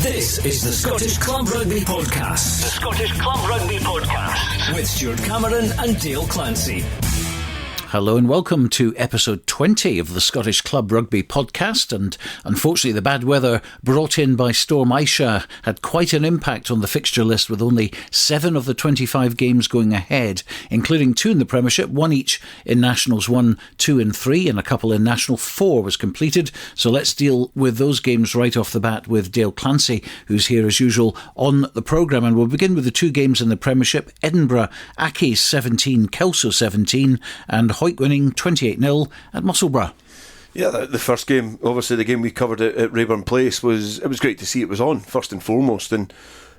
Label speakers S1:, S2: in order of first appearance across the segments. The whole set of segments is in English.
S1: This is the Scottish Club Rugby Podcast. The Scottish Club Rugby Podcast. With Stuart Cameron and Dale Clancy.
S2: Hello and welcome to episode 20 of the Scottish Club Rugby podcast, and unfortunately the bad weather brought in by Storm Aisha had quite an impact on the fixture list, with only 7 of the 25 games going ahead, including 2 in the Premiership, 1 each in Nationals 1, 2 and 3, and a couple in National 4 was completed. So let's deal with those games right off the bat with Dale Clancy, who's here as usual on the programme, and we'll begin with the 2 games in the Premiership. Edinburgh, Accies 17, Kelso 17, and Hawick winning 28-0 at Musselburgh.
S3: Yeah, the first game, obviously the game we covered at Rayburn Place, was great to see it was on, first and foremost, and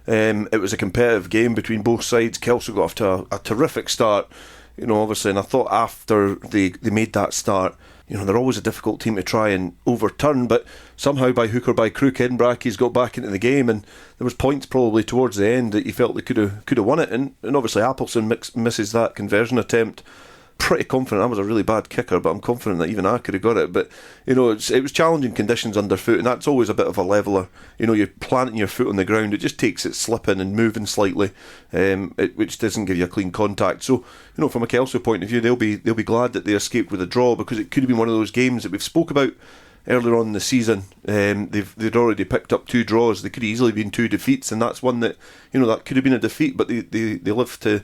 S3: it was a competitive game between both sides. Kelso got off to a terrific start, obviously, and I thought after they made that start, they're always a difficult team to try and overturn, but somehow by hook or by crook, Edinburgh Accies got back into the game, and there was points probably towards the end that you felt they could have won it, and obviously Appleson misses that conversion attempt. Pretty confident. I was a really bad kicker, but I'm confident that even I could have got it. But it was challenging conditions underfoot, and that's always a bit of a leveller. You're planting your foot on the ground, it just takes it slipping and moving slightly, which doesn't give you a clean contact. So from a Kelso point of view, they'll be glad that they escaped with a draw, because it could have been one of those games that we've spoke about earlier on in the season. They'd already picked up 2 draws. They could have easily been 2 defeats, and that's one that that could have been a defeat, but they live to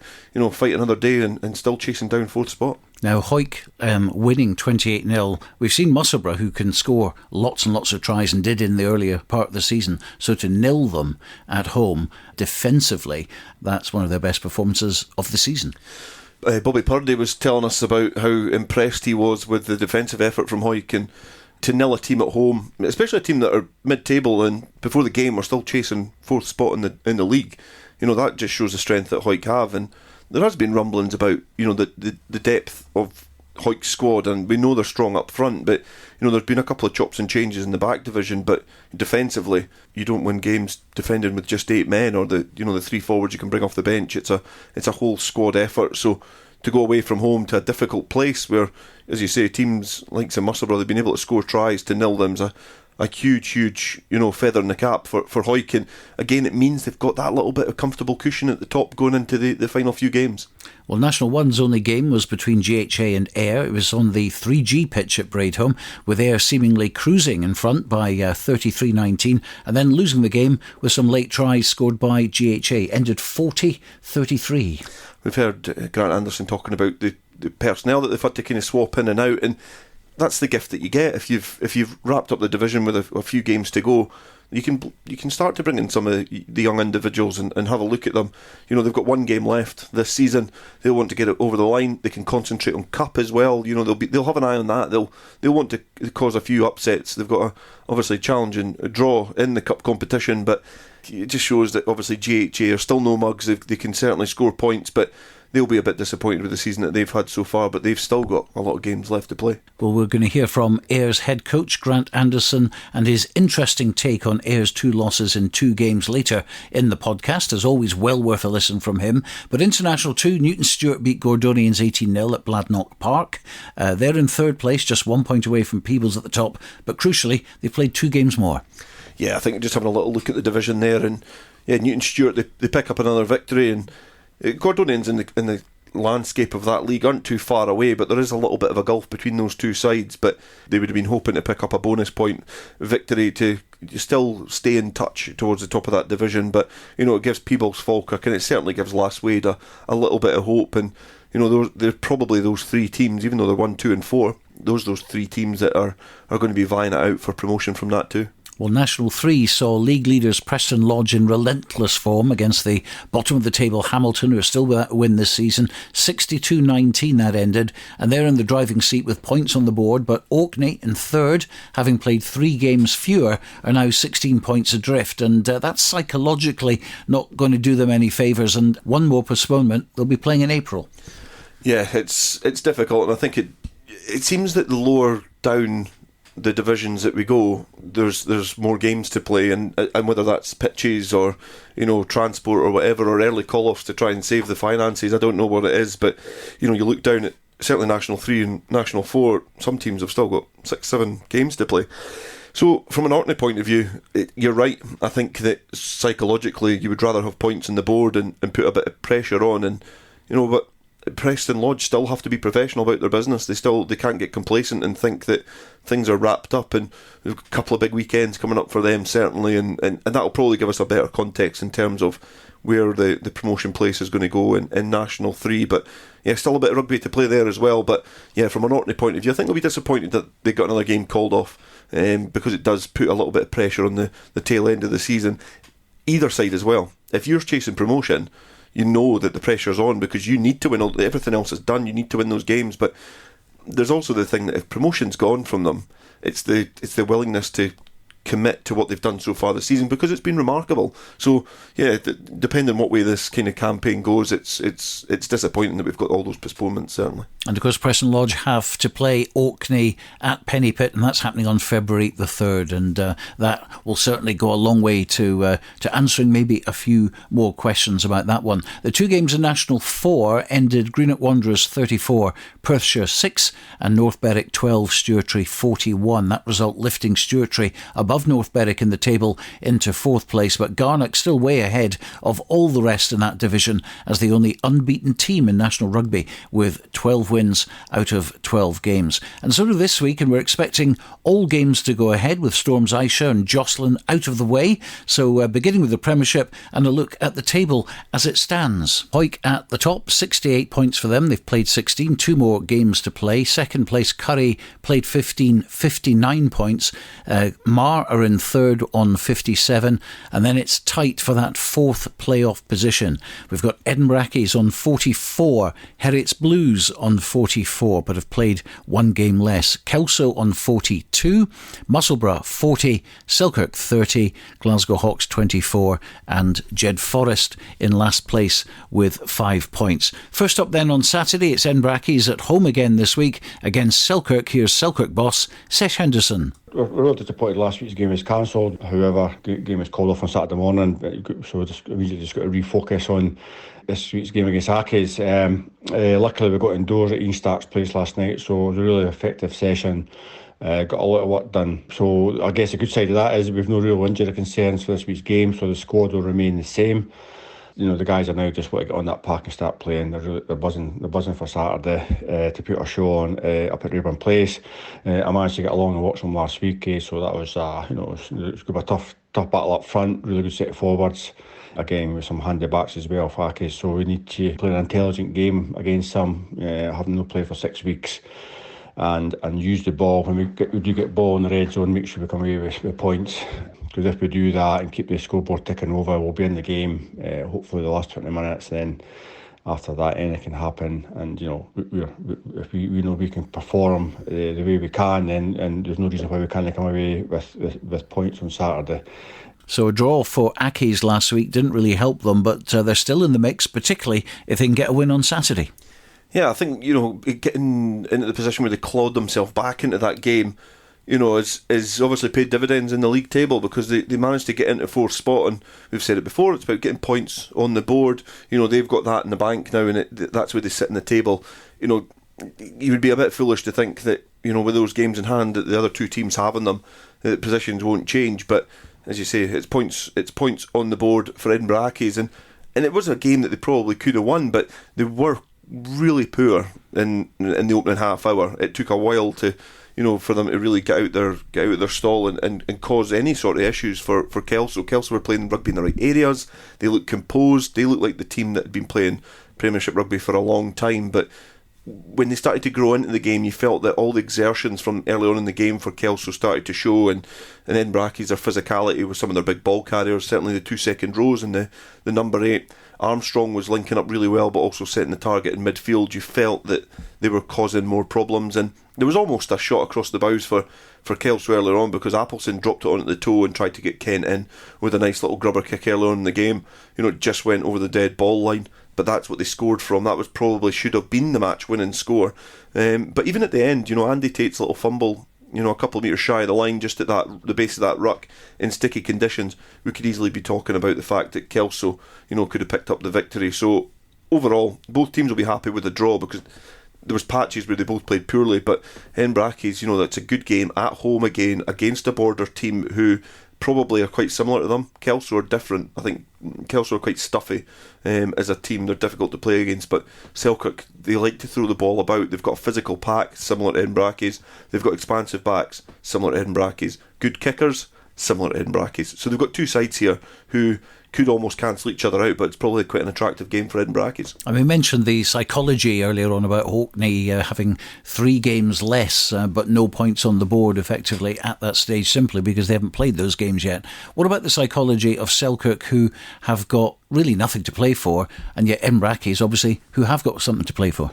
S3: fight another day and still chasing down 4th spot.
S2: Now Hawick winning 28-0. We've seen Musselburgh, who can score lots and lots of tries and did in the earlier part of the season, so to nil them at home defensively, that's one of their best performances of the season.
S3: Bobby Purdy was telling us about how impressed he was with the defensive effort from Hawick, and to nil a team at home, especially a team that are mid-table and before the game are still chasing 4th spot in the league, that just shows the strength that Hawick have. And there has been rumblings about the depth of Hawick's squad, and we know they're strong up front, but there's been a couple of chops and changes in the back division, but defensively you don't win games defending with just 8 men, or the 3 forwards you can bring off the bench. It's a whole squad effort. So to go away from home to a difficult place where, as you say, teams like Musselburgh, they've been able to score tries, to nil them's a huge feather in the cap for Hawick, and again it means they've got that little bit of comfortable cushion at the top going into the final few games.
S2: Well, National 1's only game was between GHA and Ayr. It was on the 3G pitch at Braidholme, with Ayr seemingly cruising in front by 33-19, and then losing the game with some late tries scored by GHA. Ended 40-33.
S3: We've heard Grant Anderson talking about the personnel that they've had to kind of swap in and out, and that's the gift that you get if you've wrapped up the division with a few games to go. You can start to bring in some of the young individuals and have a look at them. They've got 1 game left this season. They'll want to get it over the line. They can concentrate on cup as well. They'll have an eye on that. They'll want to cause a few upsets. They've got obviously challenging draw in the cup competition, but it just shows that obviously GHA are still no mugs. They can certainly score points, but they'll be a bit disappointed with the season that they've had so far, but they've still got a lot of games left to play.
S2: Well, we're going to hear from Ayr's head coach Grant Anderson and his interesting take on Ayr's 2 losses in 2 games later in the podcast. As always, well worth a listen from him. But International 2, Newton Stewart beat Gordonians 18-0 at Bladnoch Park. They're in 3rd place, just 1 point away from Peebles at the top, but crucially they've played 2 games more.
S3: Yeah, I think just having a little look at the division there, and Newton Stewart, they pick up another victory, and Gordonians in the landscape of that league aren't too far away, but there is a little bit of a gulf between those 2 sides. But they would have been hoping to pick up a bonus point victory to still stay in touch towards the top of that division. But it gives Peebles, Falkirk, and it certainly gives Lastwade a little bit of hope. And they're probably those 3 teams, even though they're 1, 2 and 4, those 3 teams that are going to be vying it out for promotion from that too.
S2: Well, National 3 saw league leaders Preston Lodge in relentless form against the bottom of the table Hamilton, who are still without a win this season. 62-19 that ended, and they're in the driving seat with points on the board, but Orkney in 3rd, having played 3 games fewer, are now 16 points adrift, and that's psychologically not going to do them any favours, and 1 more postponement, they'll be playing in April.
S3: Yeah, it's difficult, and I think it seems that the lower down the divisions that we go, there's more games to play, and whether that's pitches or transport or whatever, or early call-offs to try and save the finances, I don't know what it is, but you look down at certainly National 3 and National 4, some teams have still got 6-7 games to play. So, from an Orkney point of view, you're right. I think that psychologically you would rather have points on the board and put a bit of pressure on. And but Preston Lodge still have to be professional about their business. They can't get complacent and think that things are wrapped up. And there's a couple of big weekends coming up for them, certainly. And that'll probably give us a better context in terms of where the promotion place is going to go in National 3. But yeah, still a bit of rugby to play there as well. But yeah, from an Orkney point of view, I think they'll be disappointed that they got another game called off, because it does put a little bit of pressure on the tail end of the season. Either side as well. If you're chasing promotion, you know that the pressure's on because you need to win. Everything else is done. You need to win those games. But there's also the thing that if promotion's gone from them, it's the willingness to commit to what they've done so far this season, because it's been remarkable. So yeah, depending on what way this kind of campaign goes, it's disappointing that we've got all those postponements, certainly.
S2: And of course Preston Lodge have to play Orkney at Pennypit, and that's happening on February the 3rd, and that will certainly go a long way to answering maybe a few more questions about that one. The two games in National 4 ended Greenock Wanderers 34, Perthshire 6 and North Berwick 12, Stewartry 41. That result lifting Stewartry above North Berwick in the table into 4th place, but Garnock still way ahead of all the rest in that division as the only unbeaten team in National Rugby with 12 wins out of 12 games. And so do this week, and we're expecting all games to go ahead with Storms Aisha and Jocelyn out of the way. So beginning with the Premiership and a look at the table as it stands. Hawick at the top, 68 points for them. They've played 16, 2 more games to play. Second place Curry played 15, 59 points. Marr are in third on 57, and then it's tight for that 4th playoff position. We've got Edinburgh Accies on 44, Heriot's Blues on 44 but have played 1 game less, Kelso on 42, Musselburgh 40, Selkirk 30, Glasgow Hawks 24 and Jedforest in last place with 5 points. First up then on Saturday, it's Edinburgh Accies at home again this week against Selkirk. Here's Selkirk boss Sesh Henderson.
S4: We're really disappointed last week's game was cancelled. However, the game was called off on Saturday morning, so we immediately just got to refocus on this week's game against Accies. Luckily we got indoors at Ian Stark's place last night, so it was a really effective session. Got a lot of work done. So I guess a good side of that is we've no real injury concerns for this week's game, so the squad will remain the same. The guys are now just want to get on that park and start playing. They're buzzing for Saturday to put a show on up at Rayburn Place. I managed to get along and watch them last week, so that was it was going to be a tough battle up front. Really good set of forwards. Again, with some handy backs as well for Accies. So we need to play an intelligent game against them, having no play for 6 weeks. And use the ball when we do get ball in the red zone, make sure we come away with points. Because if we do that and keep the scoreboard ticking over, we'll be in the game. Hopefully the last 20 minutes. Then after that, anything can happen. And if we know we can perform the way we can, then there's no reason why we can't come away with points on Saturday.
S2: So a draw for Accies last week didn't really help them, but they're still in the mix, particularly if they can get a win on Saturday.
S3: Yeah, I think, getting into the position where they clawed themselves back into that game, is obviously paid dividends in the league table, because they managed to get into 4th spot, and we've said it before, it's about getting points on the board. They've got that in the bank now, and that's where they sit in the table. You would be a bit foolish to think that, with those games in hand that the other 2 teams having them, the positions won't change. But as you say, it's points on the board for Edinburgh Accies, and it was a game that they probably could have won, but they were really poor in the opening half hour. It took a while to for them to really get out their stall and cause any sort of issues for Kelso. Kelso were playing rugby in the right areas. They looked composed. They looked like the team that had been playing Premiership rugby for a long time. But when they started to grow into the game, you felt that all the exertions from early on in the game for Kelso started to show, and Edinburgh Accies, their physicality with some of their big ball carriers, certainly the 2 second rows and the number 8. Armstrong was linking up really well, but also setting the target in midfield. You felt that they were causing more problems, and there was almost a shot across the bows for Kelso earlier on, because Appleson dropped it on at the toe and tried to get Kent in with a nice little grubber kick earlier on in the game. It just went over the dead ball line, but that's what they scored from. That was probably should have been the match winning score. But even at the end, Andy Tate's little fumble, a couple of metres shy of the line, just at the base of that ruck in sticky conditions, we could easily be talking about the fact that Kelso, could have picked up the victory. So overall, both teams will be happy with the draw, because there was patches where they both played poorly, but Inbrackis, that's a good game at home again against a border team who probably are quite similar to them. Kelso are different. I think Kelso are quite stuffy as a team. They're difficult to play against, but Selkirk, they like to throw the ball about. They've got a physical pack similar to Inbrackis. They've got expansive backs similar to Inbrackis. Good kickers similar to Inbrackis. So they've got two sides here who could almost cancel each other out, but it's probably quite an attractive game for Inbrackis.
S2: And we mentioned the psychology earlier on about Hawick having 3 games less, but no points on the board effectively at that stage, simply because they haven't played those games yet. What about the psychology of Selkirk, who have got really nothing to play for, and yet Inbrackis, obviously, who have got something to play for?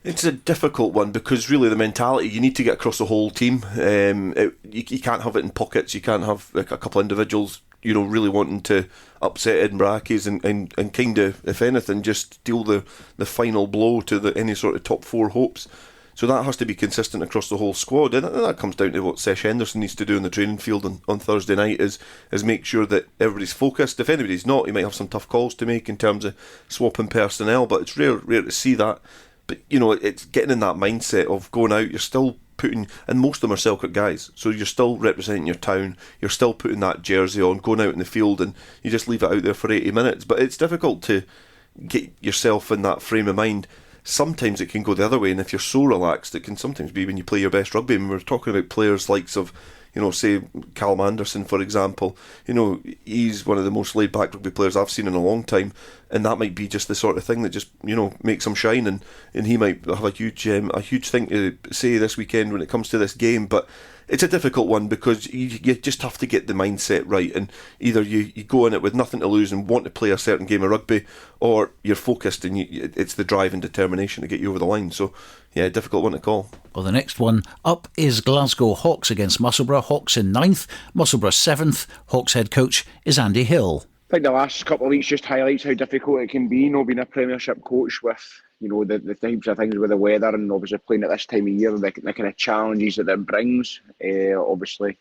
S3: It's a difficult one because really the mentality, you need to get across the whole team. You can't have it in pockets. You can't have a couple of individuals really wanting to upset Inbrackis and kind of, if anything, just deal the final blow to any sort of top 4 hopes. So that has to be consistent across the whole squad, and that comes down to what Sesh Henderson needs to do in the training field on Thursday night is make sure that everybody's focused. If anybody's not, he might have some tough calls to make in terms of swapping personnel, but it's rare to see that. But it's getting in that mindset of going out. You're still putting, and most of them are Selkirk guys, so you're still representing your town. You're still putting that jersey on, going out in the field, and you just leave it out there for 80 minutes. But it's difficult to get yourself in that frame of mind. Sometimes it can go the other way, and if you're so relaxed, it can sometimes be when you play your best rugby. And we're talking about players likes of, say Callum Anderson, for example. He's one of the most laid-back rugby players I've seen in a long time, and that might be just the sort of thing that just makes him shine, and he might have a huge thing to say this weekend when it comes to this game. But it's a difficult one because you just have to get the mindset right, and either you go in it with nothing to lose and want to play a certain game of rugby, or you're focused and it's the drive and determination to get you over the line. So yeah, difficult one to call.
S2: Well, the next one up is Glasgow Hawks against Musselburgh. Hawks in 9th, Musselburgh 7th. Hawks head coach is Andy Hill.
S5: I think the last couple of weeks just highlights how difficult it can be, being a Premiership coach with, the types of things with the weather and obviously playing at this time of year, the kind of challenges that it brings. Obviously,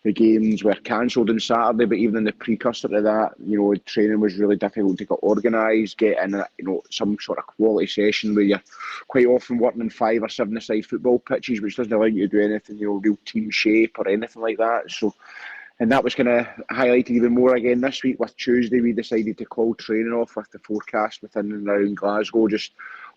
S5: the games were cancelled on Saturday, but even in the precursor to that, training was really difficult to get organised, get in, some sort of quality session where you're quite often working in 5 or 7-a-side football pitches, which doesn't allow you to do anything, real team shape or anything like that. And that was kind of highlighted even more again this week. With Tuesday, we decided to call training off with the forecast within and around Glasgow. Just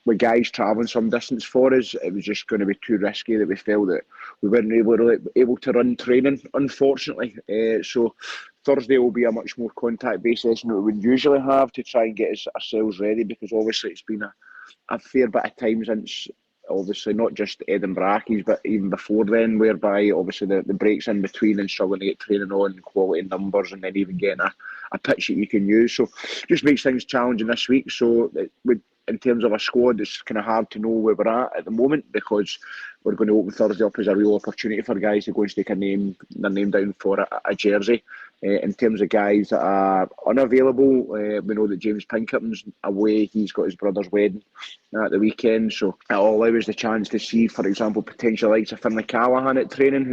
S5: with guys travelling some distance for us, it was just going to be too risky that we felt that we weren't able to run training, unfortunately. So Thursday will be a much more contact-based session than we would usually have to try and get ourselves ready, because obviously it's been a fair bit of time since, obviously not just Edinburgh's, but even before then, whereby obviously the breaks in between and struggling to get training on quality numbers and then even getting a pitch that you can use. So just makes things challenging this week. So in terms of a squad, it's kind of hard to know where we're at the moment, because we're going to open Thursday up as a real opportunity for guys to go and stick their name down for a jersey. In terms of guys that are unavailable, we know that James Pinkerton's away. He's got his brother's wedding at the weekend, so it'll allow us the chance to see, for example, potential likes of Finlay Callahan at training,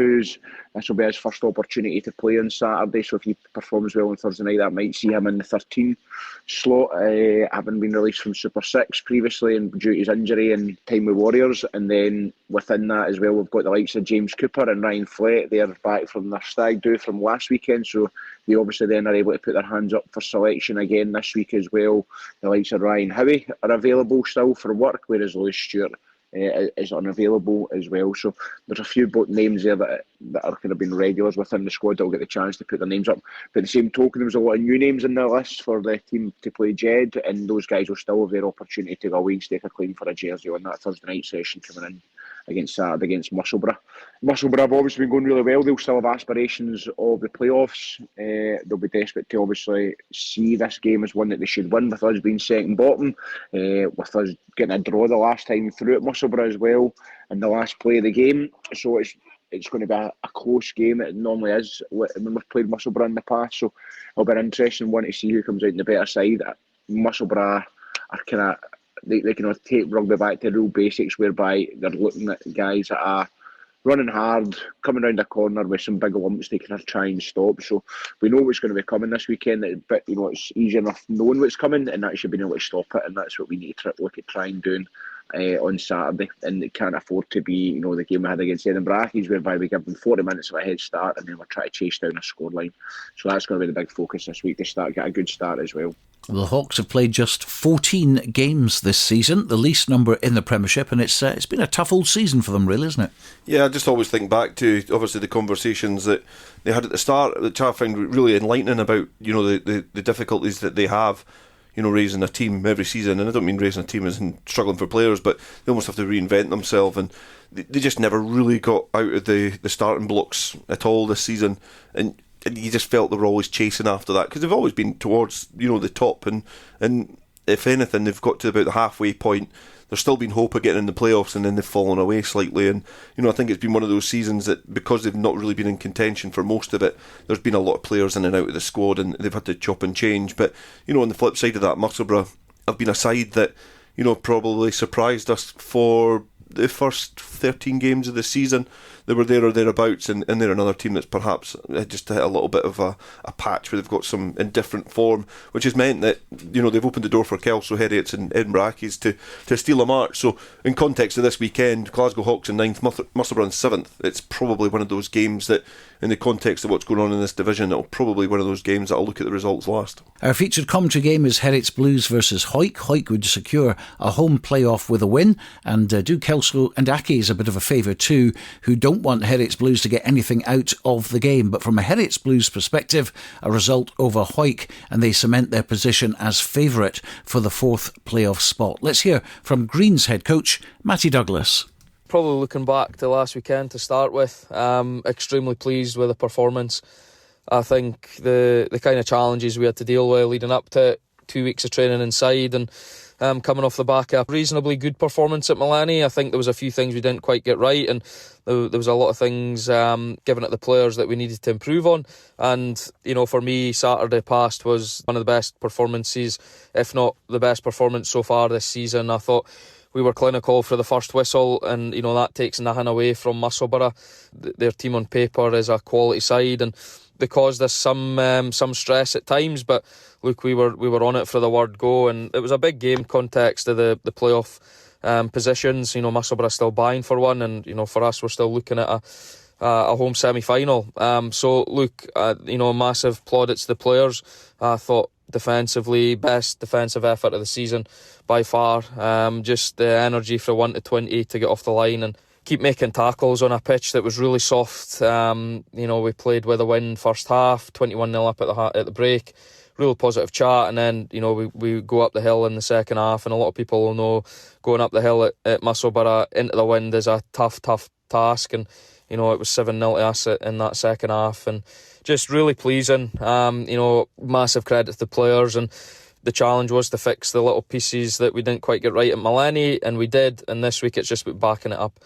S5: this will be his first opportunity to play on Saturday. So if he performs well on Thursday night, that might see him in the 13 slot, having been released from Super 6 previously and due to his injury and time with Warriors. And then within that as well, we've got the likes of James Cooper and Ryan Flett. They're back from their stag do from last weekend, so they obviously then are able to put their hands up for selection again this week as well. The likes of Ryan Howick are available still for work, whereas Lewis Stuart is unavailable as well. So there's a few names there that are kind of been regulars within the squad that will get the chance to put their names up. But at the same token, there's a lot of new names in the list for the team to play Jed, and those guys will still have their opportunity to go away and stake a claim for a jersey on that Thursday night session coming in against Saturday against Musselburgh. Musselburgh have obviously been going really well. They'll still have aspirations of the playoffs. They'll be desperate to obviously see this game as one that they should win, with us being second bottom, with us getting a draw the last time through at Musselburgh as well in the last play of the game. So it's going to be a close game. It normally is when we've played Musselburgh in the past. So it'll be an interesting one to see who comes out on the better side. Musselburgh are kind of, they can take rugby back to real basics, whereby they're looking at guys that are running hard, coming around the corner with some big lumps they can try and stop. So we know what's going to be coming this weekend, but it's easy enough knowing what's coming and actually being able to stop it, and that's what we need to look at trying doing on Saturday, and it can't afford to be, the game we had against Edinburgh, whereby we give them 40 minutes of a head start and then we're trying to chase down a scoreline. So that's going to be the big focus this week, to get a good start as well.
S2: The Hawks have played just 14 games this season, the least number in the Premiership, and it's been a tough old season for them, really, isn't it?
S3: Yeah, I just always think back to, obviously, the conversations that they had at the start, which I found really enlightening about, the difficulties that they have, raising a team every season. And I don't mean raising a team as in struggling for players, but they almost have to reinvent themselves, and they just never really got out of the starting blocks at all this season. And you just felt they were always chasing after that, because they've always been towards the top, and if anything they've got to about the halfway point. There's still been hope of getting in the playoffs, and then they've fallen away slightly. And I think it's been one of those seasons that, because they've not really been in contention for most of it, there's been a lot of players in and out of the squad, and they've had to chop and change. But on the flip side of that, Musselburgh have been a side that probably surprised us for the first 13 games of the season. They were there or thereabouts, and they're another team that's perhaps just hit a little bit of a patch where they've got some indifferent form, which has meant that they've opened the door for Kelso, Heriot and Edinburgh Accies to steal a march. So in context of this weekend, Glasgow Hawks in 9th, Musselburgh in 7th, it's probably one of those games that, in the context of what's going on in this division, it'll probably one of those games that I'll look at the results last.
S2: Our featured commentary game is Heriot's Blues versus Hawick. Hawick would secure a home playoff with a win, and do Kelso and Accies a bit of a favour too, who don't want Heriot's Blues to get anything out of the game. But from a Heriot's Blues perspective, a result over Hawick, and they cement their position as favourite for the 4th playoff spot. Let's hear from Green's head coach, Matty Douglas.
S6: Probably looking back to last weekend to start with, extremely pleased with the performance. I think the kind of challenges we had to deal with leading up to 2 weeks of training inside, and coming off the back of a reasonably good performance at Milani. I think there was a few things we didn't quite get right, and there was a lot of things given at the players that we needed to improve on. And for me, Saturday past was one of the best performances, if not the best performance so far this season. I thought we were clinical for the first whistle, and that takes nothing away from Musselburgh. Their team on paper is a quality side, and they caused us some stress at times. But look, we were on it for the word go, and it was a big game context of the playoff positions. Musselburgh still buying for one, and for us, we're still looking at a home semi-final. So look, massive plaudits to the players. I thought defensively, best defensive effort of the season by far. Just the energy for 1 to 20 to get off the line and keep making tackles on a pitch that was really soft. We played with a win first half, 21-0 up at the break. Real positive chat, and then we go up the hill in the second half, and a lot of people will know going up the hill at Musselburgh into the wind is a tough task, and it was 7-0 to us in that second half, and just really pleasing. Massive credit to the players, and the challenge was to fix the little pieces that we didn't quite get right at Milani, and we did. And this week it's just about backing it up.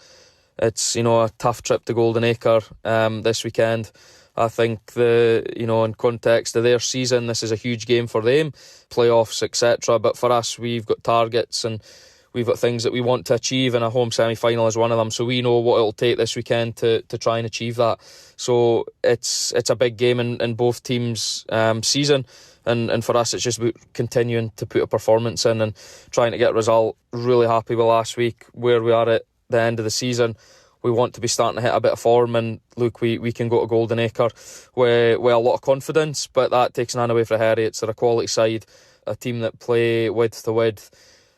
S6: It's a tough trip to Golden Acre this weekend. I think in context of their season, this is a huge game for them, playoffs, etc. But for us, we've got targets and we've got things that we want to achieve, and a home semi-final is one of them. So we know what it'll take this weekend to try and achieve that. So it's a big game in both teams' season. And for us, it's just about continuing to put a performance in and trying to get a result. Really happy with last week, where we are at the end of the season. We want to be starting to hit a bit of form, and look, we can go to Golden Acre with a lot of confidence, but that takes none away from Heriot. They're a quality side, a team that play width to width,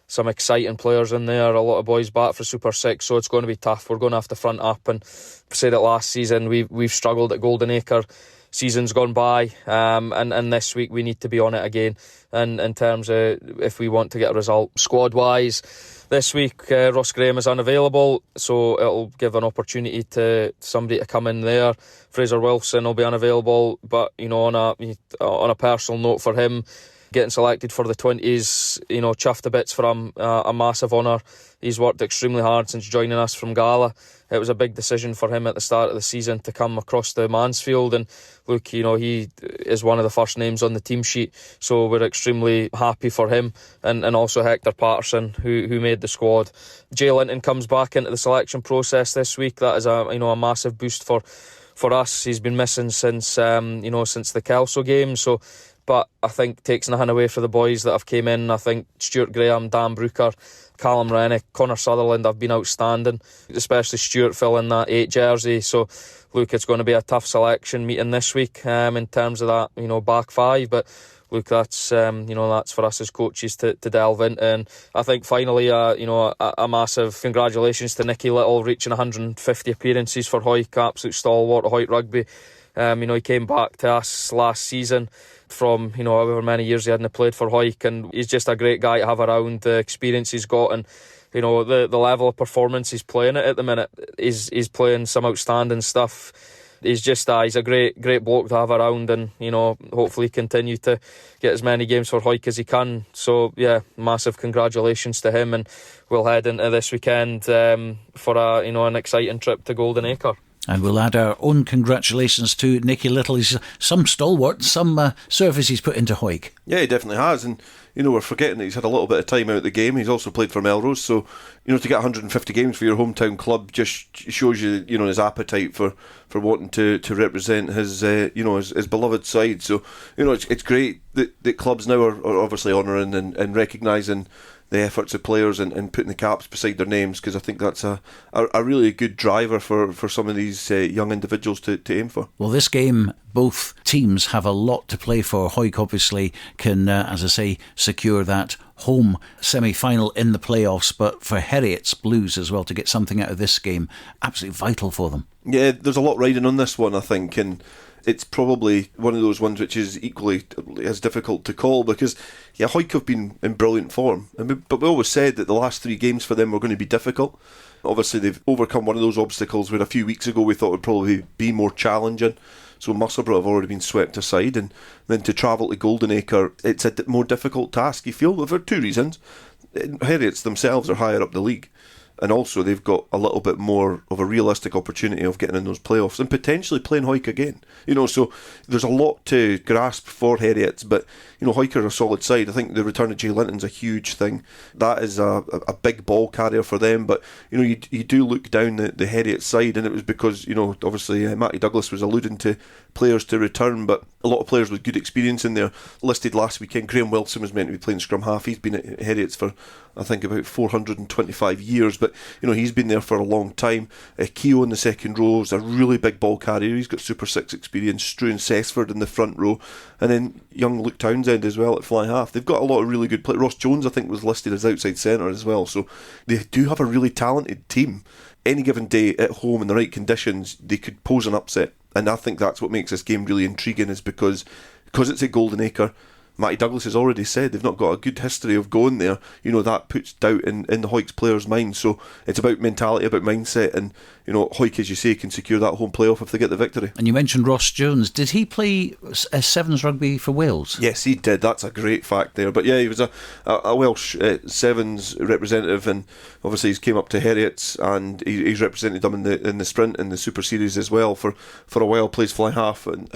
S6: some exciting players in there, a lot of boys back for Super 6, so it's going to be tough. We're going to have to front up, and said it last season, we've struggled at Golden Acre. Season's gone by, and this week we need to be on it again. And in terms of if we want to get a result squad-wise, this week Ross Graham is unavailable, so it'll give an opportunity to somebody to come in there. Fraser Wilson will be unavailable, but on a personal note for him, getting selected for the 20s, chuffed to bits for him, a massive honour. He's worked extremely hard since joining us from Gala. It was a big decision for him at the start of the season to come across to Mansfield, and look, he is one of the first names on the team sheet, so we're extremely happy for him, and also Hector Patterson, who made the squad. Jay Linton comes back into the selection process this week. That is a massive boost for us. He's been missing since the Kelso game, so but I think takes nothing away for the boys that have came in. I think Stuart Graham, Dan Brooker, Callum Rennick, Connor Sutherland have been outstanding, especially Stuart filling that 8 jersey. So look, it's going to be a tough selection meeting this week in terms of that, back 5, but look, that's that's for us as coaches to delve into. And I think finally, a massive congratulations to Nicky Little reaching 150 appearances for Hawick, absolute stalwart of Hawick rugby. He came back to us last season from however many years he hadn't played for Hawick, and he's just a great guy to have around. The experience he's got, and the level of performance he's playing at the minute, he's playing some outstanding stuff. He's just he's a great bloke to have around, and hopefully continue to get as many games for Hawick as he can. So yeah, massive congratulations to him, and we'll head into this weekend for an exciting trip to Golden Acre.
S2: And we'll add our own congratulations to Nicky Little. He's some stalwart, some service he's put into Hawick.
S3: Yeah, he definitely has. And, we're forgetting that he's had a little bit of time out of the game. He's also played for Melrose. So, to get 150 games for your hometown club just shows you, his appetite for wanting to represent his, his beloved side. So, it's great that clubs now are obviously honouring and recognising the efforts of players and putting the caps beside their names, because I think that's a really good driver for some of these young individuals to aim for.
S2: Well, this game, both teams have a lot to play for. Hawick obviously can, as I say, secure that home semi-final in the playoffs, but for Heriot's Blues as well to get something out of this game, absolutely vital for them. Yeah,
S3: there's a lot riding on this one, I think, and it's probably one of those ones which is equally as difficult to call, because Hawick have been in brilliant form, but we always said that the last 3 games for them were going to be difficult. Obviously they've overcome one of those obstacles where a few weeks ago we thought would probably be more challenging. So Musselburgh have already been swept aside, and then to travel to Golden Acre, it's a more difficult task, you feel, for 2 reasons. Heriot's themselves are higher up the league, and also they've got a little bit more of a realistic opportunity of getting in those playoffs and potentially playing Hawick again. So there's a lot to grasp for Heriot's, but Hawick are a solid side. I think the return of Jay Linton's a huge thing. That is a big ball carrier for them, but you do look down the Heriot side, and it was because obviously Matty Douglas was alluding to players to return, but a lot of players with good experience in there. Listed last weekend, Graham Wilson was meant to be playing scrum half. He's been at Heriot's for I think about 425 years, but he's been there for a long time. Keogh in the second row is a really big ball carrier. He's got Super 6 experience. Struan Cessford in the front row, and then young Luke Townsend as well at fly half. They've got a lot of really good players. Ross Jones I think was listed as outside centre as well, so they do have a really talented team. Any given day at home in the right conditions, they could pose an upset, and I think that's what makes this game really intriguing, is because it's at Golden Acre. Matty Douglas has already said they've not got a good history of going there. That puts doubt in the Hawick's players' minds. So it's about mentality, about mindset, and Hawick, as you say, can secure that home playoff if they get the victory.
S2: And you mentioned Ross Jones. Did he play Sevens rugby for Wales?
S3: Yes, he did. That's a great fact there. But yeah, he was a Welsh Sevens representative, and obviously he's came up to Heriot's, and he's represented them in the sprint in the Super Series as well for a while. Plays fly half, and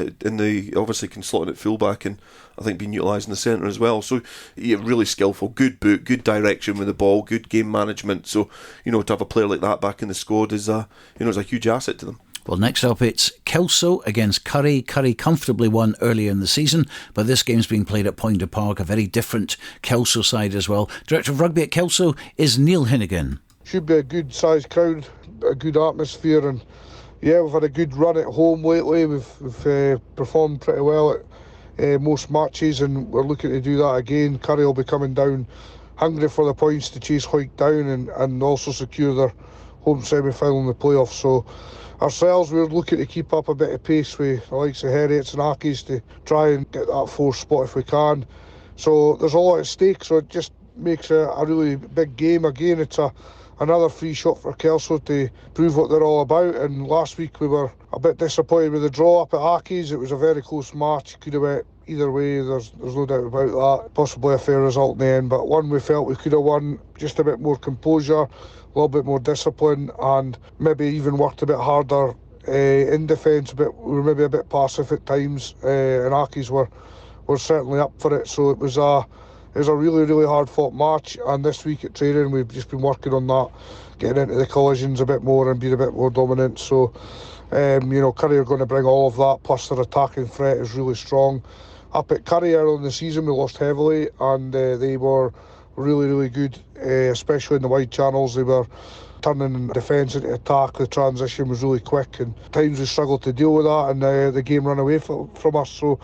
S3: obviously can slot in at fullback, and I think being utilised in the centre as well. So really skillful, good boot, good direction with the ball, good game management. So to have a player like that back in the squad is a huge asset to them.
S2: Well, next up it's Kelso against Curry. Curry comfortably won earlier in the season, but this game's being played at Poynter Park, a very different Kelso side as well. Director of Rugby at Kelso is Neil Hinnigan.
S7: Should be a good sized crowd, a good atmosphere, and we've had a good run at home lately. We've performed pretty well at most matches, and we're looking to do that again. Curry will be coming down hungry for the points to chase Hawick down and also secure their home semi-final in the playoffs. So ourselves, we're looking to keep up a bit of pace with the likes of Heriots and Ackies to try and get that 4th spot if we can. So there's a lot at stake, so it just makes a really big game. Again, it's another free shot for Kelso to prove what they're all about. And last week we were a bit disappointed with the draw up at Ackies. It was a very close match, could have went either way, there's no doubt about that. Possibly a fair result in the end, but one we felt we could have won, just a bit more composure, a little bit more discipline, and maybe even worked a bit harder in defence. We were maybe a bit passive at times, and Ackies were certainly up for it. So it was a really, really hard fought match, and this week at training we've just been working on that, getting into the collisions a bit more and being a bit more dominant. So Curry are going to bring all of that, plus their attacking threat is really strong. Up at Curry early in the season, we lost heavily, and they were really, really good, especially in the wide channels. They were turning defence into attack. The transition was really quick, and at times we struggled to deal with that, and the game ran away from us. So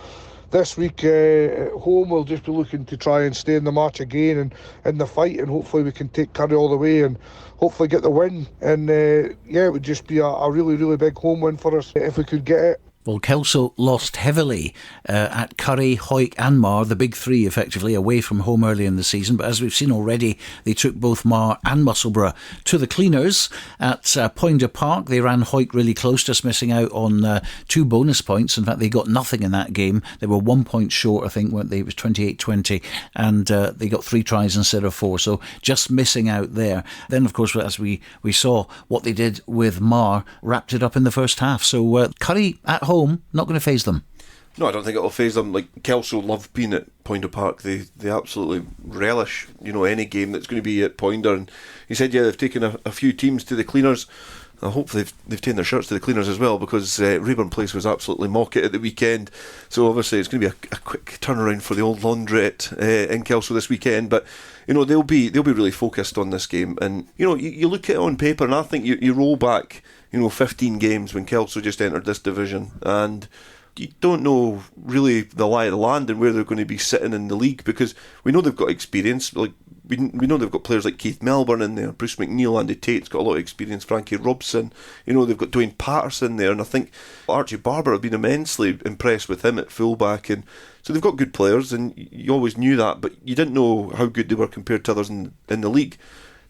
S7: this week at home, we'll just be looking to try and stay in the match again and in the fight, and hopefully we can take Curry all the way and hopefully get the win. And it would just be a really, really big home win for us if we could get it.
S2: Well, Kelso lost heavily at Curry, Hawick and Marr, the big three effectively, away from home early in the season. But as we've seen already, they took both Marr and Musselburgh to the cleaners at Poynter Park. They ran Hawick really close, just missing out on 2 bonus points. In fact, they got nothing in that game. They were 1 point short, I think, weren't they? It was 28-20, and they got 3 tries instead of 4. So just missing out there. Then, of course, as we saw what they did with Marr, wrapped it up in the first half. So Curry at home, not going to faze them.
S3: No, I don't think it'll faze them. Like, Kelso love being at Poynter Park. They absolutely relish, any game that's going to be at Poynter. And he said, they've taken a few teams to the cleaners. I hope they've taken their shirts to the cleaners as well, because Rayburn Place was absolutely mock it at the weekend. So obviously it's going to be a quick turnaround for the old laundrette in Kelso this weekend. But they'll be really focused on this game. And you look at it on paper, and I think you roll back 15 games when Kelso just entered this division, and you don't know really the lie of the land and where they're going to be sitting in the league, because we know they've got experience. Like we know they've got players like Keith Melbourne in there, Bruce McNeil, Andy Tate's got a lot of experience, Frankie Robson. They've got Dwayne Patterson there, and I think Archie Barber have been immensely impressed with him at fullback, and so they've got good players, and you always knew that, but you didn't know how good they were compared to others in the league.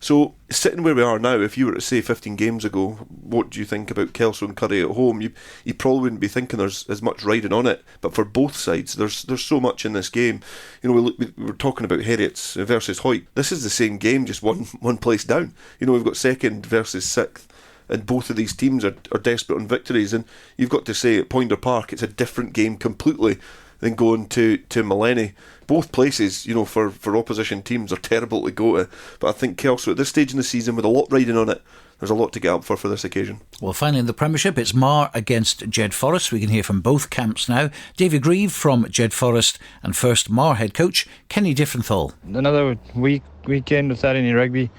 S3: So, sitting where we are now, if you were to say 15 games ago, what do you think about Kelso and Curry at home? You probably wouldn't be thinking there's as much riding on it. But for both sides, there's so much in this game. We were talking about Heriot versus Hawick. This is the same game, just one place down. We've got 2nd versus 6th. And both of these teams are desperate on victories. And you've got to say, at Poynter Park, it's a different game completely than going to Maleny. Both places, for opposition teams are terrible to go to. But I think Kelso at this stage in the season, with a lot riding on it, there's a lot to get up for this occasion.
S2: Well, finally in the Premiership, it's Marr against Jedforest. We can hear from both camps now. Davy Grieve from Jedforest, and first Marr head coach Kenny Diffenthal.
S8: Another weekend without any rugby.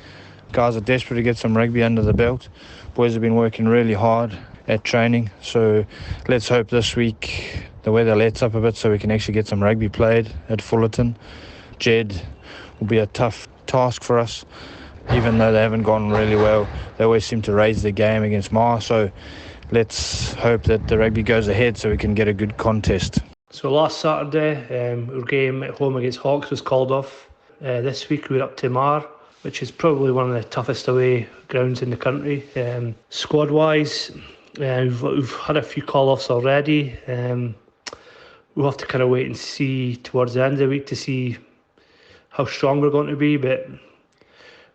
S8: Guys are desperate to get some rugby under the belt. Boys have been working really hard at training, so let's hope this week the weather lets up a bit so we can actually get some rugby played at Fullerton. Jed will be a tough task for us, even though they haven't gone really well. They always seem to raise their game against Marr, so let's hope that the rugby goes ahead so we can get a good contest.
S9: So last Saturday, our game at home against Hawks was called off. This week we're up to Marr, which is probably one of the toughest away grounds in the country. Squad-wise, we've had a few call-offs already. We'll have to kind of wait and see towards the end of the week to see how strong we're going to be. But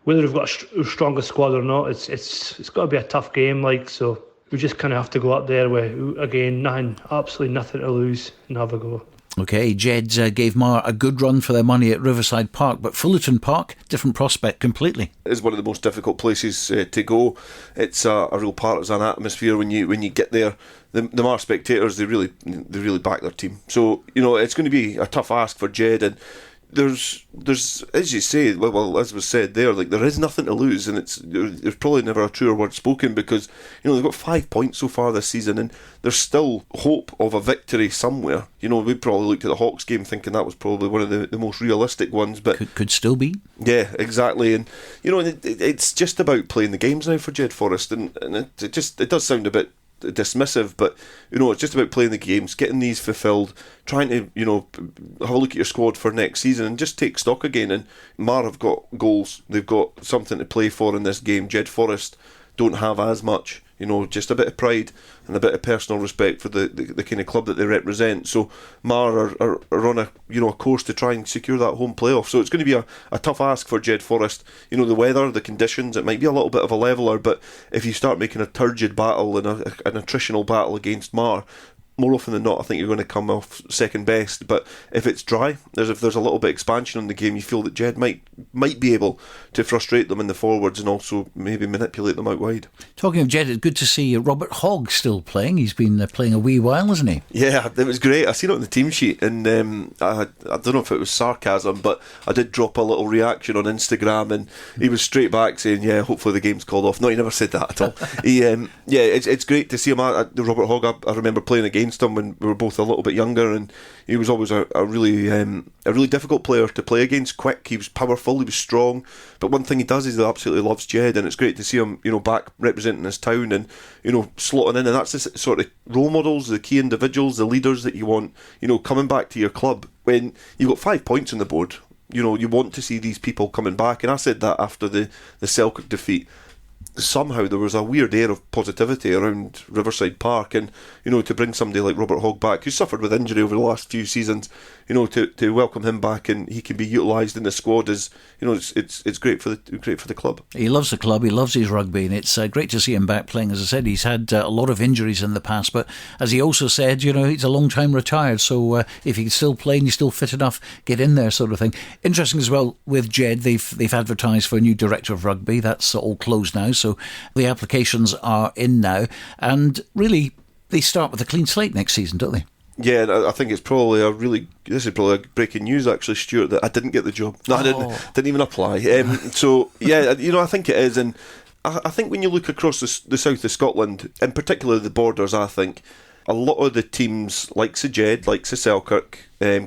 S9: whether we've got a stronger squad or not, it's got to be a tough game. So we just kind of have to go up there with, again, absolutely nothing to lose and have a go.
S2: OK, Jeds gave Marr a good run for their money at Riverside Park, but Fullerton Park, different prospect completely.
S3: It is one of the most difficult places to go. It's a real partisan atmosphere when you get there. The Marr spectators, they really back their team. So, it's going to be a tough ask for Jed, and there's as you say, well as was said there, there is nothing to lose, and there's probably never a truer word spoken, because they've got 5 points so far this season, and there's still hope of a victory somewhere. We probably looked at the Hawks game thinking that was probably one of the most realistic ones, but
S2: could still be.
S3: Yeah, exactly, and it's just about playing the games now for Jedforest, and it does sound a bit dismissive, but it's just about playing the games, getting these fulfilled, trying to have a look at your squad for next season and just take stock again. And Marr have got goals, they've got something to play for in this game. Jedforest don't have as much, just a bit of pride and a bit of personal respect for the kind of club that they represent. So Marr are on a course to try and secure that home playoff. So it's going to be a tough ask for Jedforest. The weather, the conditions, it might be a little bit of a leveller, but if you start making a turgid battle and an attritional battle against Marr, more often than not, I think you're going to come off second best. But if it's dry, if there's a little bit of expansion on the game, you feel that Jed might be able to frustrate them in the forwards and also maybe manipulate them out wide.
S2: Talking of Jed, it's good to see Robert Hogg still playing. He's been playing a wee while, hasn't he?
S3: Yeah, it was great. I seen it on the team sheet, and I don't know if it was sarcasm, but I did drop a little reaction on Instagram, and he was straight back saying, "Yeah, hopefully the game's called off." No, he never said that at all. It's great to see him. Robert Hogg, I remember playing against him when we were both a little bit younger, and he was always a really difficult player to play against. Quick, he was powerful, he was strong. But one thing he does is he absolutely loves Jed, and it's great to see him, back representing his town and slotting in. And that's the sort of role models, the key individuals, the leaders that you want, coming back to your club when you've got 5 points on the board. You want to see these people coming back, and I said that after the Selkirk defeat. Somehow there was a weird air of positivity around Riverside Park, and to bring somebody like Robert Hogg back, who suffered with injury over the last few seasons, to welcome him back and he can be utilised in the squad is, it's great for the club.
S2: He loves the club, he loves his rugby, and it's great to see him back playing. As I said, he's had a lot of injuries in the past, but as he also said, he's a long time retired, so if he can still play and he's still fit enough, get in there, sort of thing. Interesting as well with Jed, they've advertised for a new director of rugby. That's all closed now, so the applications are in now, and really they start with a clean slate next season, don't they?
S3: Yeah, I think this is probably breaking news actually, Stuart, that I didn't get the job. No, I didn't even apply. So yeah, I think it is, and I think when you look across the south of Scotland, in particular the borders, I think a lot of the teams, like Jed, like Selkirk,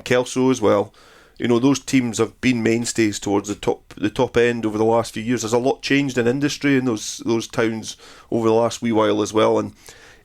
S3: Kelso as well, those teams have been mainstays towards the top end over the last few years. There's a lot changed in industry in those towns over the last wee while as well, and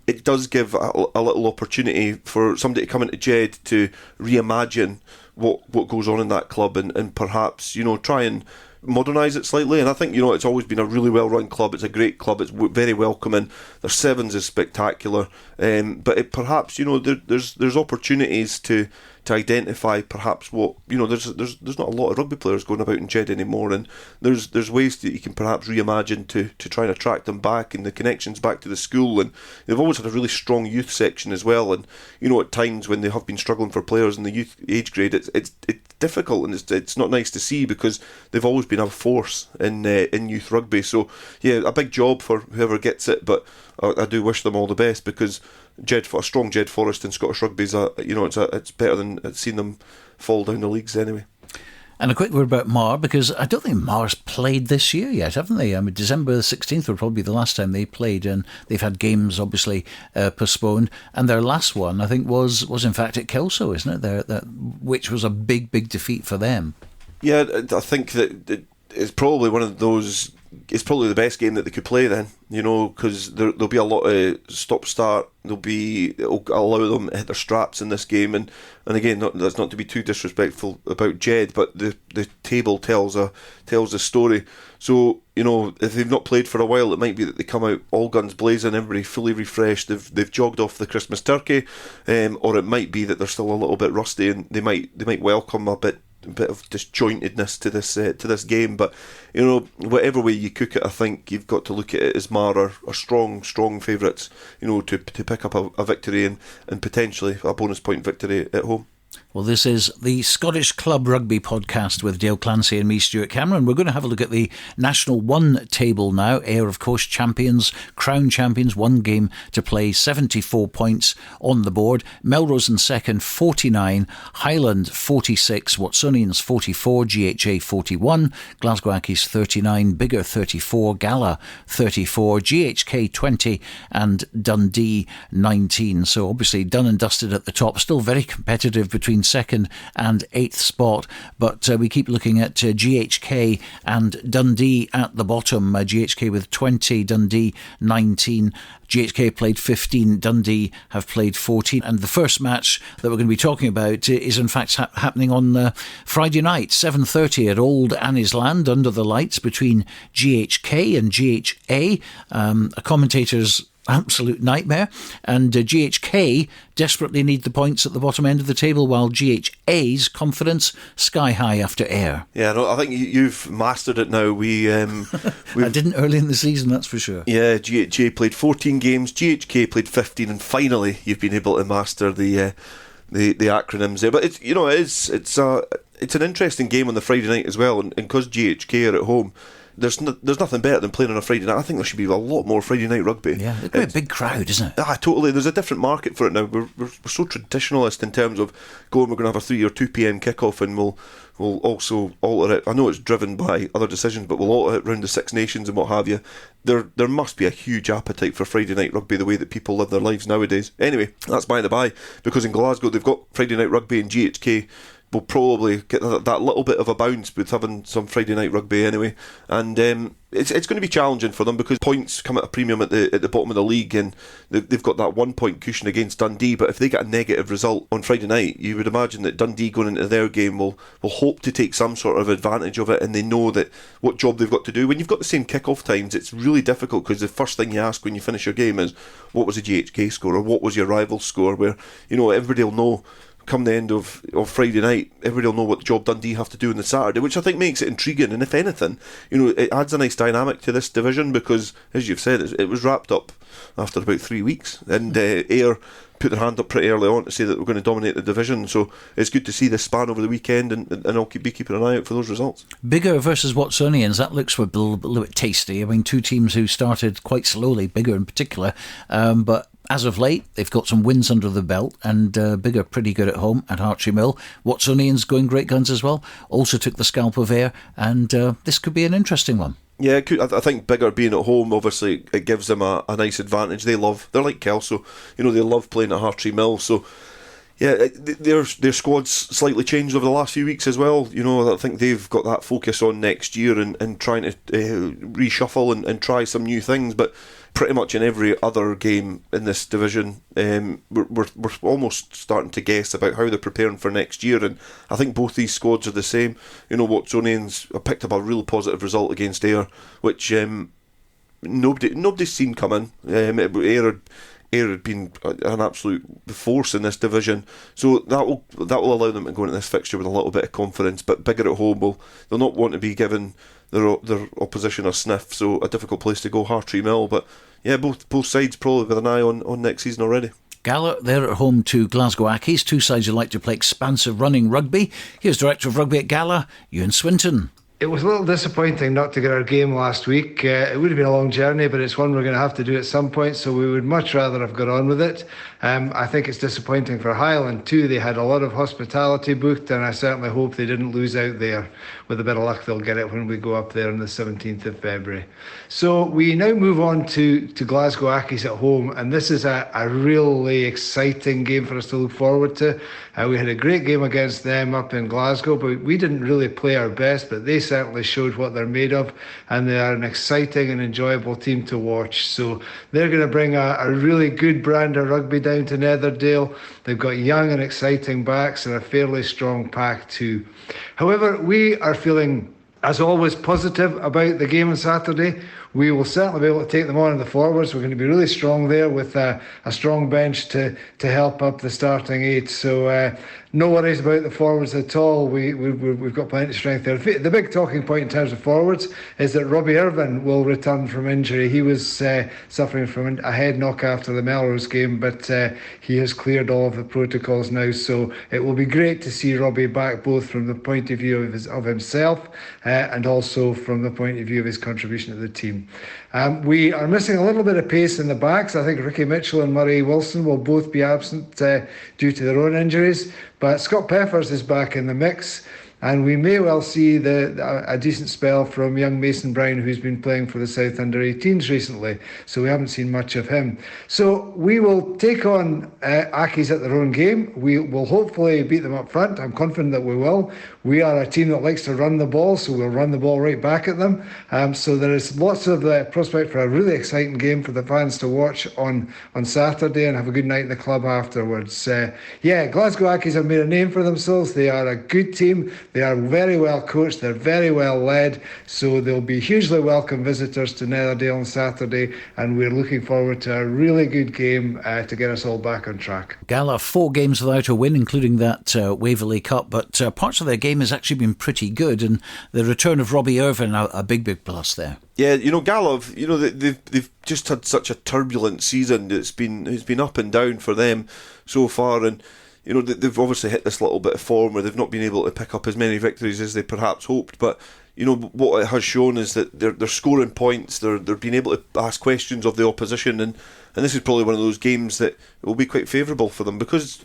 S3: it does give a little opportunity for somebody to come into Jed to reimagine what goes on in that club and perhaps try and modernise it slightly. And I think it's always been a really well run club. It's a great club. It's very welcoming. Their sevens is spectacular, but it perhaps there's opportunities to identify perhaps what there's not a lot of rugby players going about in Jed anymore, and there's ways that you can perhaps reimagine to try and attract them back, and the connections back to the school. And they've always had a really strong youth section as well, and at times when they have been struggling for players in the youth age grade, it's difficult, and it's not nice to see, because they've always been a force in youth rugby. So yeah, a big job for whoever gets it, but I do wish them all the best, because a strong Jedforest in Scottish rugby is it's better than seeing them fall down the leagues anyway.
S2: And a quick word about Marr, because I don't think Marr's played this year yet, haven't they? I mean, December the 16th would probably be the last time they played, and they've had games obviously postponed. And their last one, I think, was in fact at Kelso, isn't it? Which was a big defeat for them. Yeah,
S3: I think that it's probably one of those. It's probably the best game that they could play then, because there'll be a lot of stop-start. It'll allow them to hit their straps in this game, and again, that's not to be too disrespectful about Jed, but the table tells a story. So if they've not played for a while, it might be that they come out all guns blazing, everybody fully refreshed. They've jogged off the Christmas turkey, or it might be that they're still a little bit rusty, and they might welcome a bit of disjointedness to this game. But whatever way you cook it, I think you've got to look at it as Marr are strong favourites, to pick up a victory and potentially a bonus point victory at home.
S2: Well, this is the Scottish Club Rugby podcast with Dale Clancy and me, Stuart Cameron. We're going to have a look at the National 1 table now. Ayr, of course, champions, crown champions, one game to play, 74 points on the board. Melrose in second, 49. Highland, 46. Watsonians, 44. GHA, 41. Glasgow Hawks, 39. Biggar, 34. Gala, 34. GHK, 20. And Dundee, 19. So obviously done and dusted at the top. Still very competitive between second and 8th spot, but we keep looking at GHK and Dundee at the bottom. GHK with 20, Dundee 19. GHK played 15, Dundee have played 14, and the first match that we're going to be talking about is in fact happening on Friday night, 7:30 at Old Annie's Land under the lights between GHK and GHA. A commentator's absolute nightmare. And GHK desperately need the points at the bottom end of the table, while GHA's confidence sky high after Ayr.
S3: Yeah, no, I think you've mastered it now.
S2: I didn't early in the season, that's for sure.
S3: Yeah, GHA played 14 games, GHK played 15, and finally you've been able to master the acronyms there. But it's an interesting game on the Friday night as well, and because GHK are at home, there's nothing better than playing on a Friday night. I think there should be a lot more Friday night rugby.
S2: Yeah, it's quite a big crowd, isn't it?
S3: Totally. There's a different market for it now. We're so traditionalist in terms of we're going to have a 3 or 2 p.m. kickoff, and we'll also alter it. I know it's driven by other decisions, but we'll alter it around the Six Nations and what have you. There must be a huge appetite for Friday night rugby the way that people live their lives nowadays. Anyway, that's by the by, because in Glasgow they've got Friday night rugby, and GHK will probably get that little bit of a bounce with having some Friday night rugby anyway. And it's going to be challenging for them, because points come at a premium at the bottom of the league, and they've got that 1 point cushion against Dundee. But if they get a negative result on Friday night, you would imagine that Dundee going into their game will hope to take some sort of advantage of it, and they know that what job they've got to do. When you've got the same kick-off times, it's really difficult, because the first thing you ask when you finish your game is, what was the GHK score, or what was your rival's score, where everybody will know come the end of Friday night, everybody will know what job Dundee have to do on the Saturday, which I think makes it intriguing. And if anything, it adds a nice dynamic to this division, because, as you've said, it was wrapped up after about 3 weeks, and Ayr put their hand up pretty early on to say that we're going to dominate the division. So it's good to see this span over the weekend, and I'll be keeping an eye out for those results.
S2: Biggar versus Watsonians, that looks a little bit tasty. I mean, two teams who started quite slowly, Biggar in particular, but as of late, they've got some wins under the belt, and Biggar pretty good at home at Hartree Mill. Watsonians going great guns as well. Also took the scalp of Ayr, and this could be an interesting one.
S3: Yeah, I think Biggar being at home, obviously, it gives them a nice advantage. They're like Kelso, they love playing at Hartree Mill. So, yeah, their squad's slightly changed over the last few weeks as well. I think they've got that focus on next year and trying to reshuffle and try some new things. But pretty much in every other game in this division, we're almost starting to guess about how they're preparing for next year. And I think both these squads are the same. Watsonians picked up a real positive result against Ayr, which nobody's seen coming. Ayr had been an absolute force in this division, so that will allow them to go into this fixture with a little bit of confidence. But Biggar at home, they'll not want to be giving their opposition a sniff, so a difficult place to go, Hartree Mill. But yeah, both sides probably with an eye on next season already.
S2: Gala, they're at home to Glasgow Hawks, two sides who like to play expansive running rugby. Here's Director of Rugby at Gala, Ewan Swinton.
S10: It was a little disappointing not to get our game last week. It would have been a long journey, but it's one we're going to have to do at some point, so we would much rather have got on with it. I think it's disappointing for Highland too. They had a lot of hospitality booked, and I certainly hope they didn't lose out there. With a bit of luck, they'll get it when we go up there on the 17th of February. So we now move on to Glasgow Hawks at home, and this is a really exciting game for us to look forward to. We had a great game against them up in Glasgow, but we didn't really play our best, but they certainly showed what they're made of, and they are an exciting and enjoyable team to watch. So they're going to bring a really good brand of rugby down to Netherdale. They've got young and exciting backs and a fairly strong pack too. However, we are feeling, as always, positive about the game on Saturday. We will certainly be able to take them on in the forwards. We're going to be really strong there with a strong bench to help up the starting eight. So no worries about the forwards at all. We've got plenty of strength there. The big talking point in terms of forwards is that Robbie Irvin will return from injury. He was suffering from a head knock after the Melrose game, but he has cleared all of the protocols now. So it will be great to see Robbie back, both from the point of view of himself and also from the point of view of his contribution to the team. We are missing a little bit of pace in the backs. I think Ricky Mitchell and Murray Wilson will both be absent due to their own injuries, but Scott Peffers is back in the mix, and we may well see a decent spell from young Mason Brown, who's been playing for the South Under-18s recently, so we haven't seen much of him. So we will take on Accies at their own game. We will hopefully beat them up front. I'm confident that we will. We are a team that likes to run the ball, so we'll run the ball right back at them. So there is lots of prospect for a really exciting game for the fans to watch on Saturday, and have a good night in the club afterwards. Glasgow Hawks have made a name for themselves. They are a good team. They are very well coached, they're very well led, so they'll be hugely welcome visitors to Netherdale on Saturday, and we're looking forward to a really good game to get us all back on track.
S2: Gala 4 games without a win, including that Waverley Cup, but parts of their game has actually been pretty good, and the return of Robbie Irvine a big plus there.
S3: Yeah, Gala, they've just had such a turbulent season. It's been up and down for them so far, and they've obviously hit this little bit of form where they've not been able to pick up as many victories as they perhaps hoped. But what it has shown is that they're scoring points. They're being able to ask questions of the opposition, and this is probably one of those games that will be quite favourable for them, because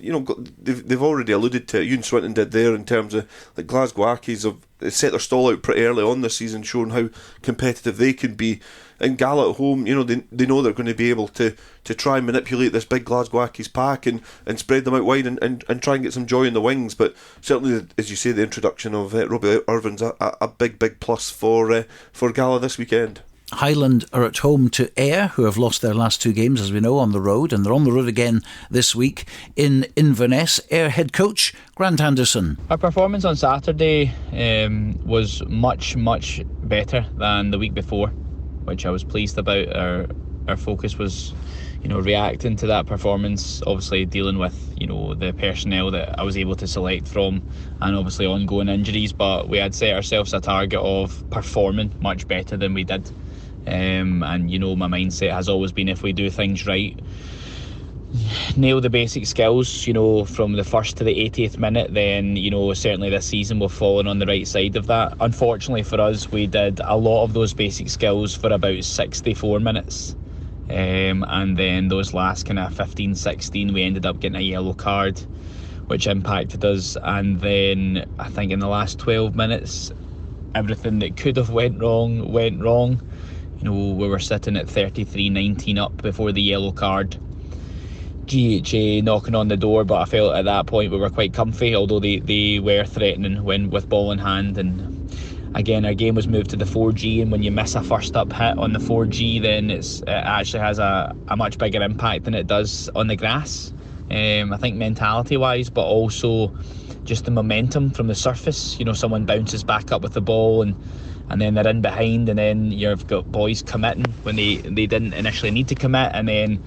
S3: they've already alluded to it. Ewan Swinton did there in terms of like Glasgow Hawks have set their stall out pretty early on this season, showing how competitive they can be. And Gala at home, they know they're going to be able to try and manipulate this big Glasgow Hawks pack and spread them out wide and try and get some joy in the wings. But certainly, as you say, the introduction of Robbie Irvine's a big plus for Gala this weekend.
S2: Highland are at home to Ayr, who have lost their last 2 games, as we know, on the road, and they're on the road again this week in Inverness. Ayr head coach Grant Anderson.
S11: Our performance on Saturday was much better than the week before, which I was pleased about. Our focus was, reacting to that performance, obviously dealing with, the personnel that I was able to select from, and obviously ongoing injuries. But we had set ourselves a target of performing much better than we did. And my mindset has always been, if we do things right, nail the basic skills, from the first to the 80th minute, then, certainly this season we've fallen on the right side of that. Unfortunately for us, we did a lot of those basic skills for about 64 minutes. And then those last kind of 15-16, we ended up getting a yellow card, which impacted us. And then I think in the last 12 minutes, everything that could have went wrong. We were sitting at 33-19 up before the yellow card. GHA knocking on the door, but I felt at that point we were quite comfy, although they were threatening when with ball in hand. And again, our game was moved to the 4G, and when you miss a first up hit on the 4G, then it actually has a much bigger impact than it does on the grass. I think mentality wise, but also just the momentum from the surface. Someone bounces back up with the ball, and then they're in behind, and then you've got boys committing when they didn't initially need to commit, and then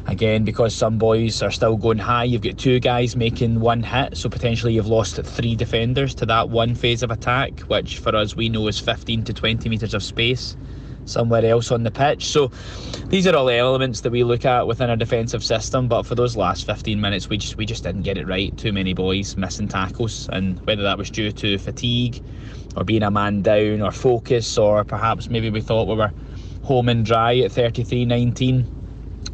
S11: again, because some boys are still going high, you've got 2 guys making 1 hit, so potentially you've lost 3 defenders to that one phase of attack, which for us we know is 15 to 20 metres of space somewhere else on the pitch. So these are all elements that we look at within our defensive system, but for those last 15 minutes we just didn't get it right. Too many boys missing tackles, and whether that was due to fatigue or being a man down or focus, or perhaps maybe we thought we were home and dry at 33-19.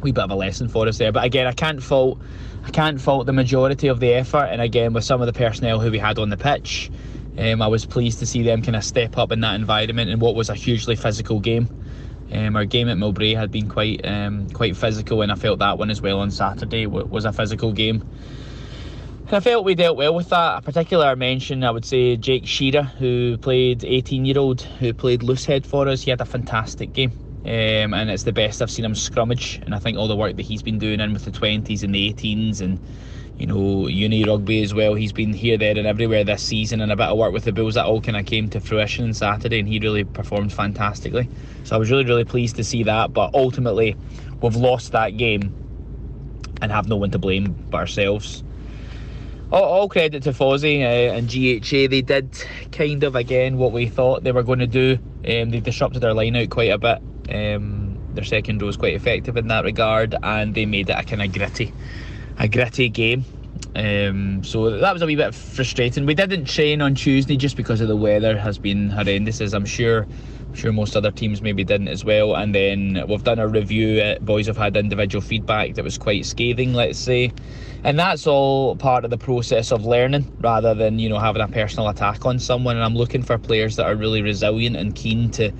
S11: Wee bit of a lesson for us there. But again, I can't fault the majority of the effort, and again with some of the personnel who we had on the pitch, I was pleased to see them kind of step up in that environment in what was a hugely physical game. Our game at Mowbray had been quite physical, and I felt that one as well on Saturday was a physical game. And I felt we dealt well with that. A particular mention, I would say, Jake Shearer, who played 18-year-old, who played loosehead for us. He had a fantastic game. And it's the best I've seen him scrummage, and I think all the work that he's been doing in with the 20s and the 18s and uni rugby as well, he's been here, there and everywhere this season, and a bit of work with the Bulls, that all kind of came to fruition on Saturday, and he really performed fantastically. So I was really pleased to see that, but ultimately we've lost that game and have no one to blame but ourselves. All credit to Fozzie and GHA. They did kind of, again, what we thought they were going to do. They disrupted their line out quite a bit. Their second row was quite effective in that regard, and they made it a kind of gritty game. So that was a wee bit frustrating. We didn't train on Tuesday just because of the weather has been horrendous, as I'm sure most other teams maybe didn't as well. And then we've done a review. Boys have had individual feedback that was quite scathing, let's say. And that's all part of the process of learning, rather than, having a personal attack on someone. And I'm looking for players that are really resilient and keen to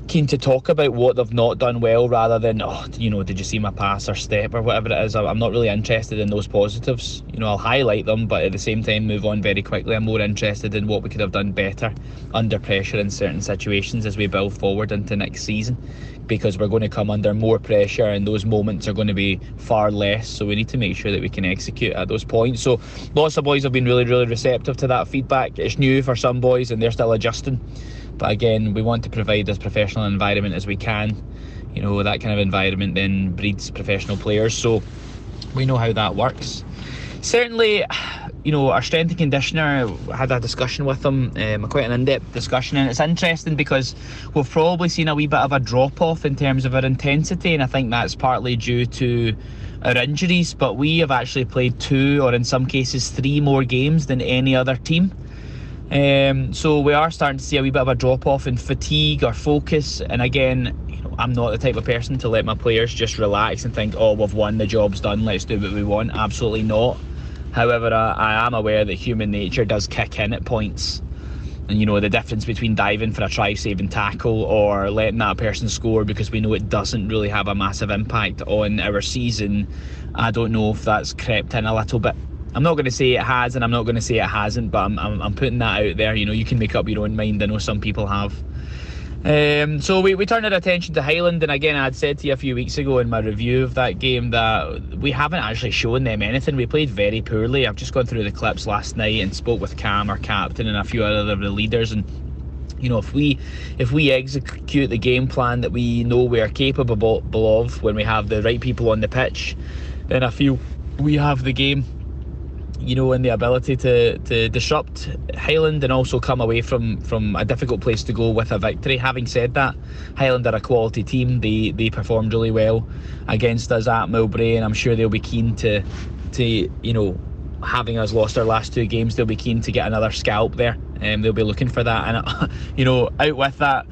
S11: keen to talk about what they've not done well rather than, did you see my pass or step or whatever it is. I'm not really interested in those positives. I'll highlight them, but at the same time move on very quickly. I'm more interested in what we could have done better under pressure in certain situations as we build forward into next season, because we're going to come under more pressure and those moments are going to be far less, so we need to make sure that we can execute at those points. So lots of boys have been really, really receptive to that feedback. It's new for some boys and they're still adjusting, but again, we want to provide as professional an environment as we can. That kind of environment then breeds professional players, so we know how that works. Certainly, our strength and conditioner, had a discussion with them, quite an in-depth discussion, and it's interesting because we've probably seen a wee bit of a drop-off in terms of our intensity, and I think that's partly due to our injuries, but we have actually played 2 or in some cases 3 more games than any other team. So we are starting to see a wee bit of a drop-off in fatigue or focus, and again, I'm not the type of person to let my players just relax and think, we've won, the job's done, let's do what we want. Absolutely not. However, I am aware that human nature does kick in at points, and the difference between diving for a try-saving tackle or letting that person score because we know it doesn't really have a massive impact on our season, I don't know if that's crept in a little bit. I'm not going to say it has and I'm not going to say it hasn't, but I'm putting that out there. You can make up your own mind. I know some people have. So we turned our attention to Highland, and again, I'd said to you a few weeks ago in my review of that game that we haven't actually shown them anything. We played very poorly. I've just gone through the clips last night and spoke with Cam, our captain, and a few other of the leaders, and if we execute the game plan that we know we are capable of when we have the right people on the pitch, then I feel we have the game, and the ability to disrupt Highland and also come away from a difficult place to go with a victory. Having said that, Highland are a quality team. They performed really well against us at Mowbray, and I'm sure they'll be keen to having us lost our last 2 games, they'll be keen to get another scalp there, and they'll be looking for that. And out with that,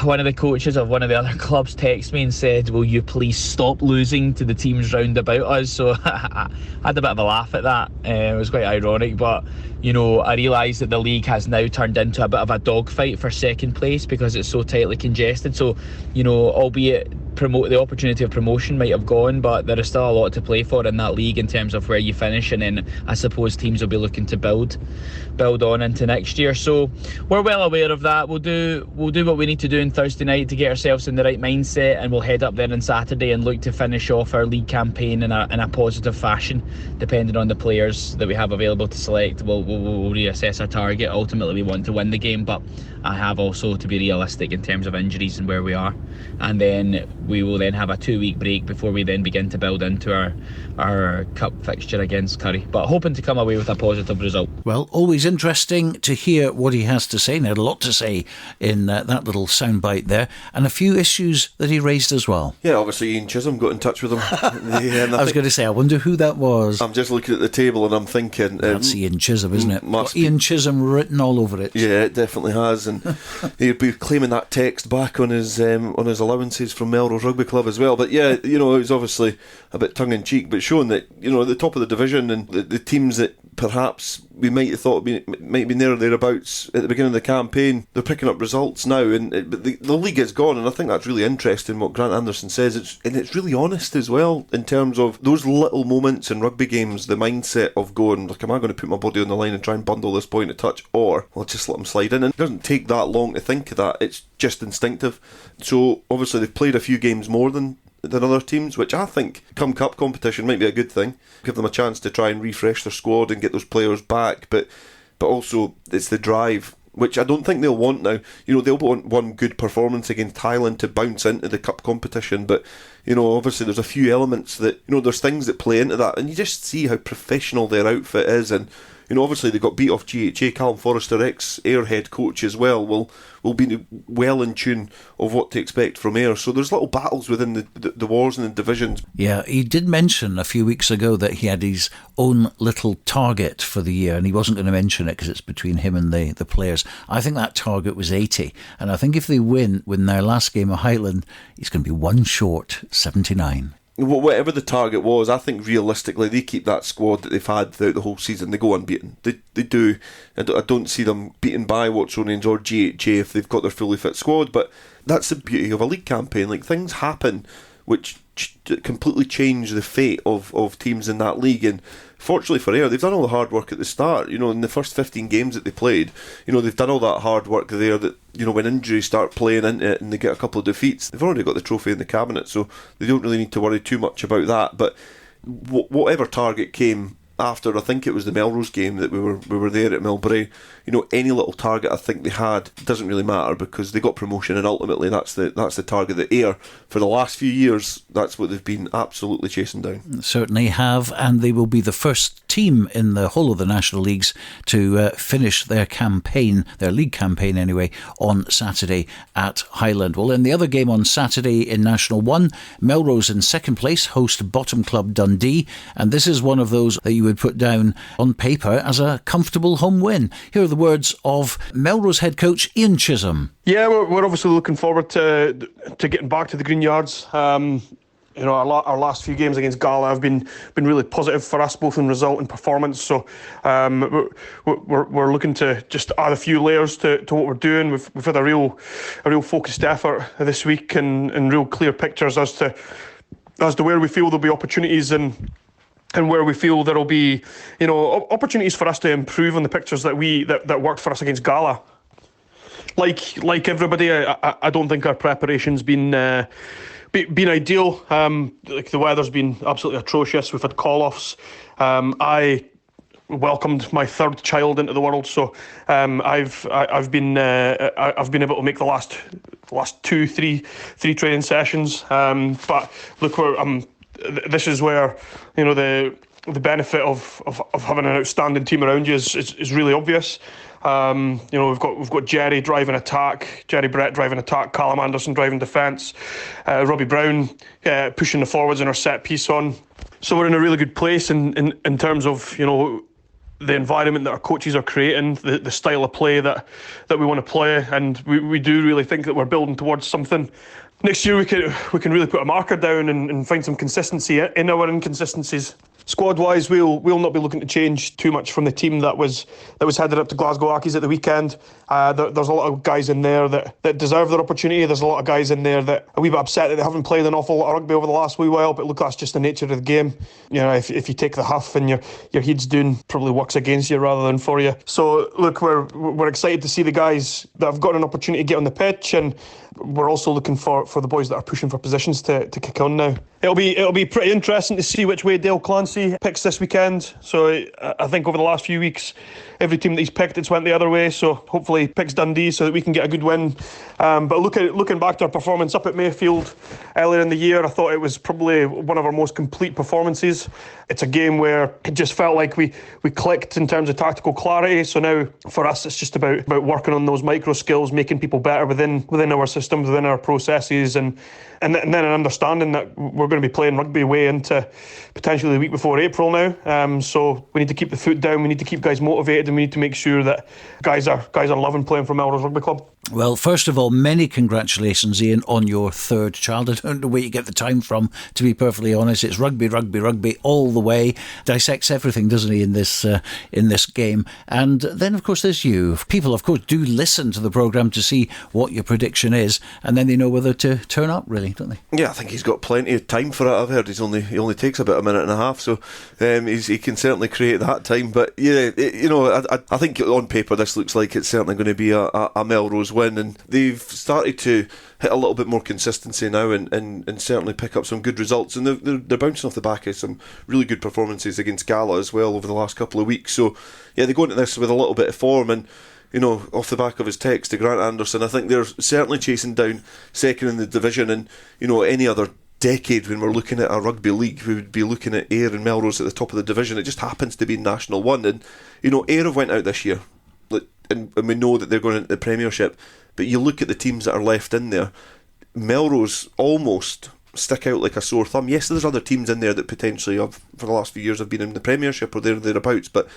S11: one of the coaches of one of the other clubs texted me and said, will you please stop losing to the teams round about us? So I had a bit of a laugh at that. It was quite ironic, but I realise that the league has now turned into a bit of a dogfight for second place because it's so tightly congested. So albeit the opportunity of promotion might have gone, but there is still a lot to play for in that league in terms of where you finish, and then I suppose teams will be looking to build on into next year. So we're well aware of that. We'll do what we need to do on Thursday night to get ourselves in the right mindset, and we'll head up there on Saturday and look to finish off our league campaign in a positive fashion. Depending on the players that we have available to select, we'll reassess our target. Ultimately, we want to win the game, but I have also to be realistic in terms of injuries and where we are, and then we will then have a 2-week break before we then begin to build into our cup fixture against Curry, but hoping to come away with a positive result.
S2: Well, always interesting to hear what he has to say, and he had a lot to say in that little soundbite there, and a few issues that he raised as well.
S3: Yeah, obviously Ian Chisholm got in touch with him.
S2: I was going to say, I wonder who that was.
S3: I'm just looking at the table and I'm thinking,
S2: that's Ian Chisholm, isn't it? Ian Chisholm written all over it.
S3: Yeah, it definitely has, and he'd be claiming that text back on his allowances from Melrose Rugby Club as well. But yeah, it was obviously a bit tongue-in-cheek, but showing that at the top of the division and the teams that perhaps we might have thought might be there or thereabouts at the beginning of the campaign, they're picking up results now, but the league is gone, and I think that's really interesting what Grant Anderson says. It's really honest as well in terms of those little moments in rugby games, the mindset of going, look, am I going to put my body on the line and try and bundle this point of touch, or I'll just let them slide in? And it doesn't take that long to think of that. It's just instinctive. So obviously they've played a few games more than other teams, which I think come cup competition might be a good thing. Give them a chance to try and refresh their squad and get those players back, but also it's the drive, which I don't think they'll want now. They'll want one good performance against Highland to bounce into the cup competition, but obviously there's a few elements that there's things that play into that, and you just see how professional their outfit is. And obviously they got beat off GHA. Callum Forrester, ex-Ayr head coach as well, will be well in tune of what to expect from Ayr. So there's little battles within the wars and the divisions.
S2: Yeah, he did mention a few weeks ago that he had his own little target for the year, and he wasn't going to mention it because it's between him and the players. I think that target was 80, and I think if they win their last game of Highland, he's going to be one short, 79.
S3: whatever the target was, I think realistically they keep that squad that they've had throughout the whole season. They go unbeaten. They do. I don't see them beaten by Watsonians or GHA if they've got their fully fit squad, but that's the beauty of a league campaign. Like, things happen which completely change the fate of teams in that league, and fortunately for Ayr, they've done all the hard work at the start. In the first 15 games that they played, they've done all that hard work there that, when injuries start playing into it and they get a couple of defeats, they've already got the trophy in the cabinet, so they don't really need to worry too much about that. But whatever target came after, I think it was the Melrose game that we were there at Milbury, any little target I think they had doesn't really matter, because they got promotion, and ultimately that's the target that Ayr, for the last few years, that's what they've been absolutely chasing down.
S2: Certainly have, and they will be the first team in the whole of the National Leagues to finish their campaign, their league campaign anyway, on Saturday at Highland. Well, in the other game on Saturday in National 1, Melrose in second place host bottom club Dundee, and this is one of those that you would put down on paper as a comfortable home win. Here are the words of Melrose head coach Ian Chisholm.
S12: Yeah, we're obviously looking forward to getting back to the Green Yards. Our last few games against Gala have been really positive for us, both in result and performance. So we're looking to just add a few layers to what we're doing. We've had a real focused effort this week, and real clear pictures as to where we feel there'll be opportunities and where we feel there'll be opportunities for us to improve on the pictures that worked for us against Gala. Like everybody, I don't think our preparation's been ideal. The weather's been absolutely atrocious. We've had call-offs. I welcomed my third child into the world, so I've been able to make the last 3 training sessions. But look, this is where the benefit of having an outstanding team around you is really obvious. We've got Jerry driving attack, Jerry Brett driving attack, Callum Anderson driving defence, Robbie Brown pushing the forwards in our set piece on. So we're in a really good place in terms of the environment that our coaches are creating, the style of play that we want to play, and we do really think that we're building towards something. Next year we can really put a marker down and find some consistency in our inconsistencies. Squad-wise, we'll not be looking to change too much from the team that was headed up to Glasgow Hawks at the weekend. There's a lot of guys in there that deserve their opportunity. There's a lot of guys in there that are a wee bit upset that they haven't played an awful lot of rugby over the last wee while, but look, that's just the nature of the game. If you take the huff and your head's doing, probably works against you rather than for you. So look, we're excited to see the guys that have got an opportunity to get on the pitch, and we're also looking for the boys that are pushing for positions to kick on now. It'll be pretty interesting to see which way Dale Clancy picks this weekend. So I think over the last few weeks, every team that he's picked, it's went the other way. So hopefully he picks Dundee so that we can get a good win. But looking back to our performance up at Mayfield earlier in the year, I thought it was probably one of our most complete performances. It's a game where it just felt like we clicked in terms of tactical clarity. So now for us, it's just about working on those micro skills, making people better within our systems, within our processes, and then an understanding that we're going to be playing rugby way into potentially the week before April now. So we need to keep the foot down. We need to keep guys motivated, and we need to make sure that guys are loving playing for Melrose Rugby Club.
S2: Well, first of all, many congratulations, Ian, on your third child. I don't know where you get the time from, to be perfectly honest. It's rugby all the way. Dissects everything, doesn't he, in this game. And then, of course, there's you. People, of course, do listen to the programme to see what your prediction is, and then they know whether to turn up, really, don't they?
S3: Yeah, I think he's got plenty of time for it. I've heard he only takes about a minute and a half, so he can certainly create that time. But yeah, I think on paper this looks like it's certainly going to be a Melrose win, and they've started to hit a little bit more consistency now and certainly pick up some good results, and they're bouncing off the back of some really good performances against Gala as well over the last couple of weeks. So yeah, they go into this with a little bit of form, and off the back of his text to Grant Anderson, I think they're certainly chasing down second in the division. And any other decade when we're looking at a rugby league, we would be looking at Ayr and Melrose at the top of the division. It just happens to be National 1, and Ayr have went out this year, and we know that they're going into the Premiership, but you look at the teams that are left in there, Melrose almost stick out like a sore thumb. Yes, there's other teams in there that potentially have, for the last few years, have been in the Premiership or thereabouts, but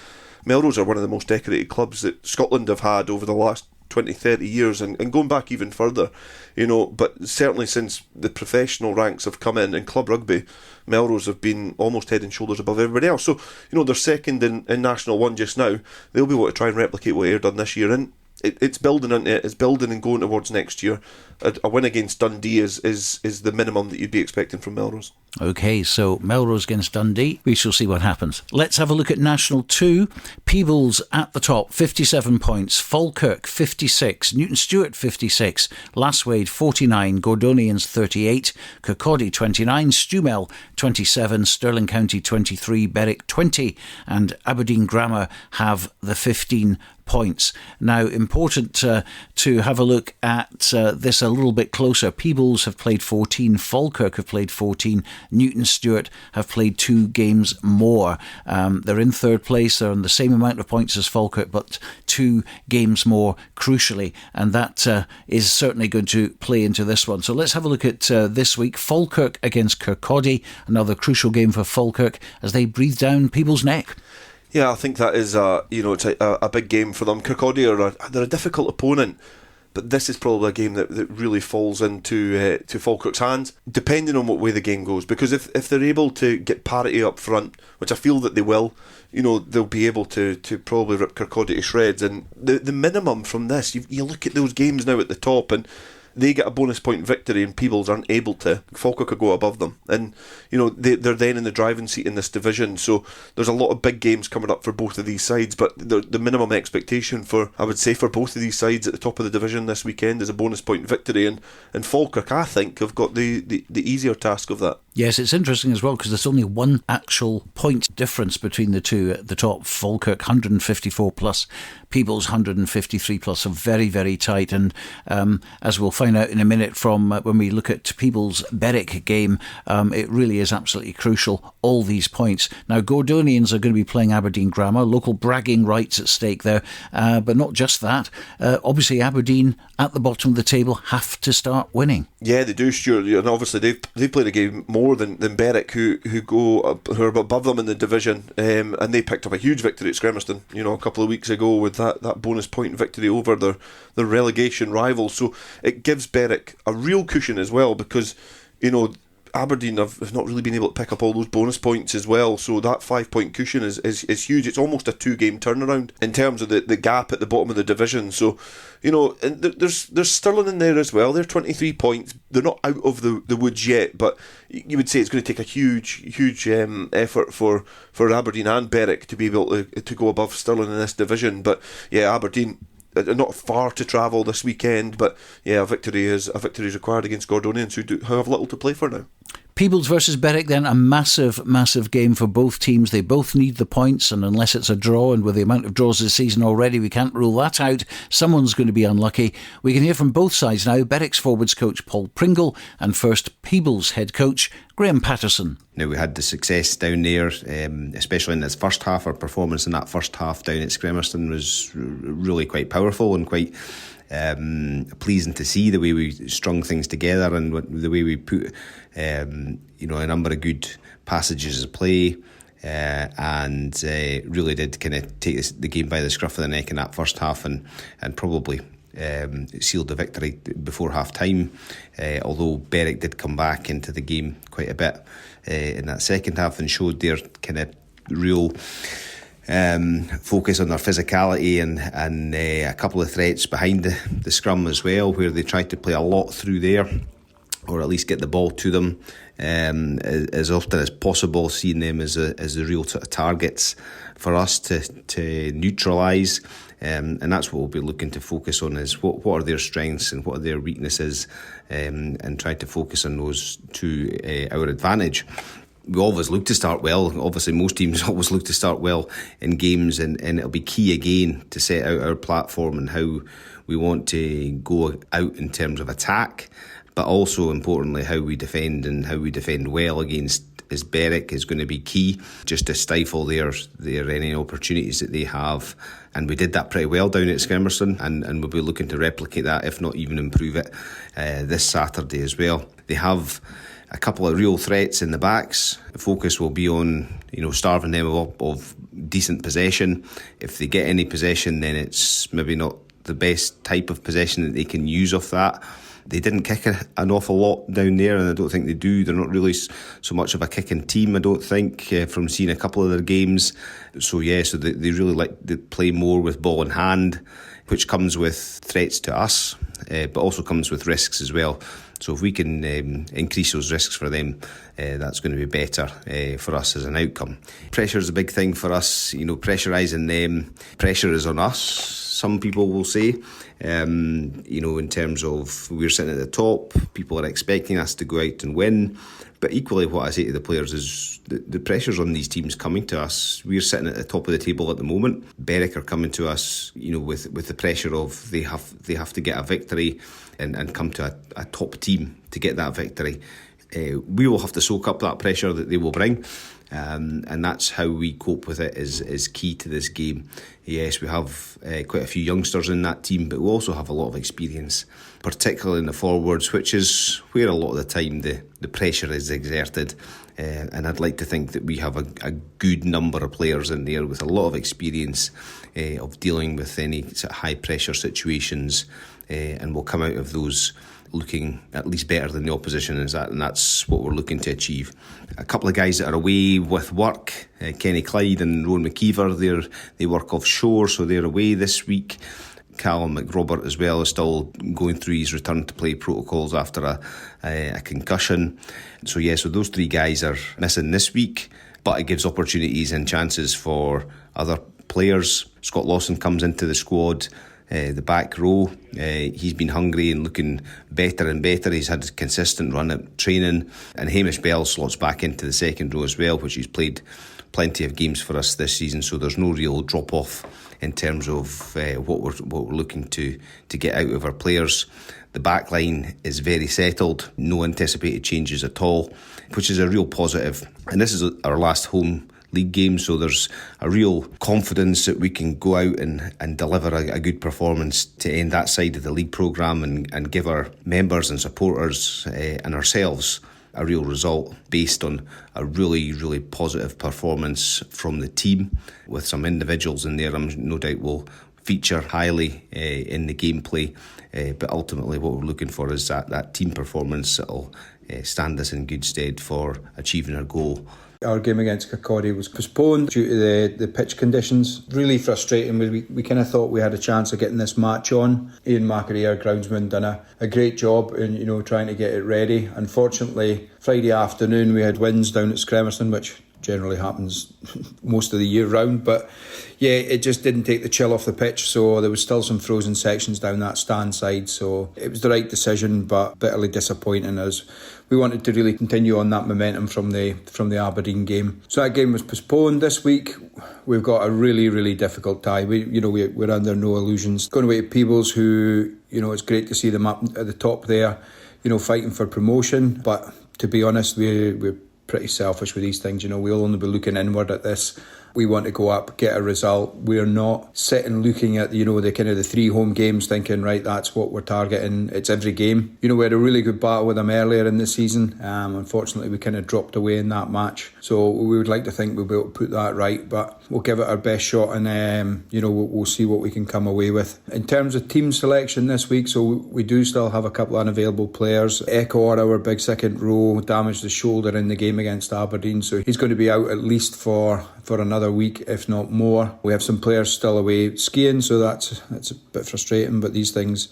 S3: Melrose are one of the most decorated clubs that Scotland have had over the last 20, 30 years, and going back even further, but certainly since the professional ranks have come in club rugby, Melrose have been almost head and shoulders above everybody else. So, they're second in National 1 just now. They'll be able to try and replicate what Ayr done this year, and it's building into it. It's building and going towards next year. A win against Dundee is the minimum that you'd be expecting from Melrose.
S2: OK, so Melrose against Dundee. We shall see what happens. Let's have a look at National 2. Peebles at the top, 57 points. Falkirk, 56. Newton Stewart, 56. Lasswade, 49. Gordonians, 38. Kirkcaldy, 29. Stumel, 27. Stirling County, 23. Berwick, 20. And Aberdeen Grammar have the 15 points. Now, important to have a look at this a little bit closer. Peebles have played 14, Falkirk have played 14, Newton Stewart have played 2 games more. They're in third place, they're on the same amount of points as Falkirk, but 2 games more, crucially, and that is certainly going to play into this one. So let's have a look at this week. Falkirk against Kirkcaldy, another crucial game for Falkirk as they breathe down Peebles' neck.
S3: Yeah, I think that is it's a big game for them. Kirkcaldy they're a difficult opponent, but this is probably a game that really falls into to Falkirk's hands, depending on what way the game goes. Because if they're able to get parity up front, which I feel that they will, they'll be able to probably rip Kirkcaldy to shreds. And the minimum from this, you look at those games now at the top, and they get a bonus point victory and Peebles aren't able to. Falkirk could go above them, and they're then in the driving seat in this division. So there's a lot of big games coming up for both of these sides, but the minimum expectation for both of these sides at the top of the division this weekend is a bonus point victory, and Falkirk, I think, have got the easier task of that.
S2: Yes, it's interesting as well because there's only one actual point difference between the two at the top. Falkirk 154 plus, Peebles 153 plus, so very, very tight. And as we'll find out in a minute from when we look at Peebles' Berwick game, it really is absolutely crucial, all these points. Now, Gordonians are going to be playing Aberdeen Grammar, local bragging rights at stake there, but not just that. Obviously, Aberdeen at the bottom of the table have to start winning.
S3: Yeah, they do, Stuart, and obviously they've played a game more than Berwick, who are above them in the division, and they picked up a huge victory at Scremerston, a couple of weeks ago with that bonus point victory over their relegation rivals. So it gives Berwick a real cushion as well, because Aberdeen have not really been able to pick up all those bonus points as well, so that 5-point cushion is huge. It's almost a 2-game turnaround in terms of the gap at the bottom of the division. So, and there's Stirling in there as well. They're 23 points. They're not out of the woods yet, but you would say it's going to take a huge effort for Aberdeen and Berwick to be able to go above Stirling in this division. But yeah, Aberdeen, not far to travel this weekend, but yeah, a victory is required against Gordonians, who have little to play for now.
S2: Peebles versus Berwick then, a massive game for both teams. They both need the points, and unless it's a draw, and with the amount of draws this season already, we can't rule that out. Someone's going to be unlucky. We can hear from both sides now. Berwick's forwards coach Paul Pringle, and first Peebles head coach Graham Patterson.
S13: Now, we had the success down there, especially in this first half. Our performance in that first half down at Scremerston was really quite powerful and quite pleasing to see, the way we strung things together and the way we put a number of good passages of play, and really did kind of take the game by the scruff of the neck in that first half, and probably sealed the victory before half time, although Berwick did come back into the game quite a bit in that second half and showed their kind of real focus on their physicality and a couple of threats behind the scrum as well, where they tried to play a lot through there, or at least get the ball to them as often as possible, seeing them as the real sort of targets for us to neutralise. And that's what we'll be looking to focus on, is what are their strengths and what are their weaknesses, and try to focus on those to our advantage. We always look to start well. Obviously, most teams always look to start well in games, and it'll be key again to set out our platform and how we want to go out in terms of attack, but also importantly how we defend, and how we defend well against Berwick is going to be key, just to stifle their any opportunities that they have. And we did that pretty well down at Scremerston, and we'll be looking to replicate that, if not even improve it, this Saturday as well. They have a couple of real threats in the backs. The focus will be on starving them of decent possession. If they get any possession, then it's maybe not the best type of possession that they can use off that. They didn't kick an awful lot down there, and I don't think they do. They're not really so much of a kicking team, I don't think, from seeing a couple of their games. So they really like to play more with ball in hand, which comes with threats to us, but also comes with risks as well. So if we can increase those risks for them, that's going to be better for us as an outcome. Pressure is a big thing for us, pressurising them. Pressure is on us, some people will say. In terms of we're sitting at the top, people are expecting us to go out and win. But equally, what I say to the players is the pressure's on these teams coming to us. We're sitting at the top of the table at the moment. Berwick are coming to us, with the pressure of they have to get a victory and come to a top team to get that victory. We will have to soak up that pressure that they will bring. And that's how we cope with it is key to this game. Yes, we have quite a few youngsters in that team, but we also have a lot of experience, particularly in the forwards, which is where a lot of the time the pressure is exerted. And I'd like to think that we have a good number of players in there with a lot of experience of dealing with any sort of high pressure situations, and we'll come out of those looking at least better than the opposition, and that's what we're looking to achieve. A couple of guys that are away with work, Kenny Clyde and Rowan McKeever, they work offshore, so they're away this week. Callum McRobert as well is still going through his return to play protocols after a concussion. So those three guys are missing this week, but it gives opportunities and chances for other players. Scott Lawson comes into the squad, the back row. He's been hungry and looking better and better. He's had a consistent run at training, and Hamish Bell slots back into the second row as well, which he's played plenty of games for us this season, so there's no real drop off in terms of what we're looking to get out of our players. The back line is very settled, no anticipated changes at all, which is a real positive. And this is our last home league game, so there's a real confidence that we can go out and deliver a good performance to end that side of the league programme and give our members and supporters and ourselves a real result based on a really, really positive performance from the team, with some individuals in there I'm no doubt will feature highly in the gameplay, but ultimately what we're looking for is that team performance that will stand us in good stead for achieving our goal.
S14: Our game against Kirkcaldy was postponed due to the pitch conditions. Really frustrating. We kind of thought we had a chance of getting this match on. Ian McAree, our groundsman, done a great job in trying to get it ready. Unfortunately, Friday afternoon we had winds down at Scremerson, which generally happens most of the year round, but it just didn't take the chill off the pitch, so there was still some frozen sections down that stand side, so it was the right decision, but bitterly disappointing as we wanted to really continue on that momentum from the Aberdeen game. So that game was postponed. This week we've got a really, really difficult tie. We're under no illusions. Going away to Peebles, who it's great to see them up at the top there, fighting for promotion, but to be honest, we're pretty selfish with these things. We'll only be looking inward at this. We want to go up, get a result. We're not sitting looking at the kind of the 3 home games thinking, right, that's what we're targeting. It's every game. We had a really good battle with them earlier in the season. Unfortunately, we kind of dropped away in that match. So we would like to think we'll be able to put that right, but we'll give it our best shot, and we'll see what we can come away with. In terms of team selection this week, so we do still have a couple of unavailable players. Echo, our big second row, damaged his shoulder in the game against Aberdeen, so he's going to be out at least for another week, if not more. We have some players still away skiing, so that's a bit frustrating, but these things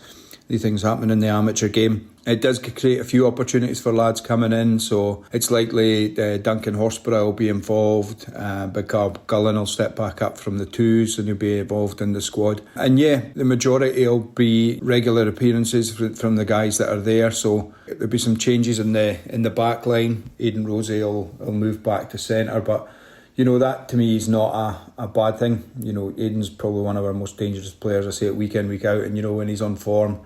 S14: happen in the amateur game. It does create a few opportunities for lads coming in, so it's likely Duncan Horsburgh will be involved, Big Carl Gullen will step back up from the 2s and he'll be involved in the squad. And the majority will be regular appearances from the guys that are there, so there'll be some changes in the back line. Aidan Rosey will move back to centre, but that to me is not a bad thing. Aidan's probably one of our most dangerous players. I say it week in, week out, and when he's on form,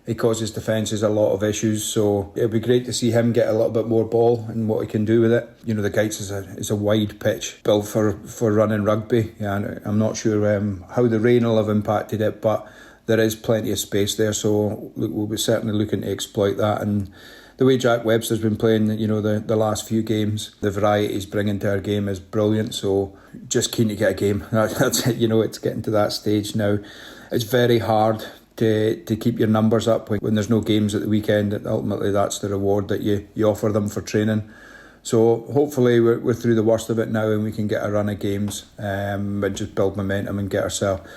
S14: he causes defences a lot of issues, so it'll be great to see him get a little bit more ball and what he can do with it. The Kites is a wide pitch built for running rugby, and I'm not sure how the rain will have impacted it, but there is plenty of space there, so we'll be certainly looking to exploit that. And the way Jack Webster's been playing, the last few games, the variety he's bringing to our game is brilliant. So just keen to get a game. That's it. It's getting to that stage now. It's very hard to keep your numbers up when there's no games at the weekend. Ultimately, that's the reward that you offer them for training. So hopefully we're through the worst of it now and we can get a run of games and just build momentum and get ourselves,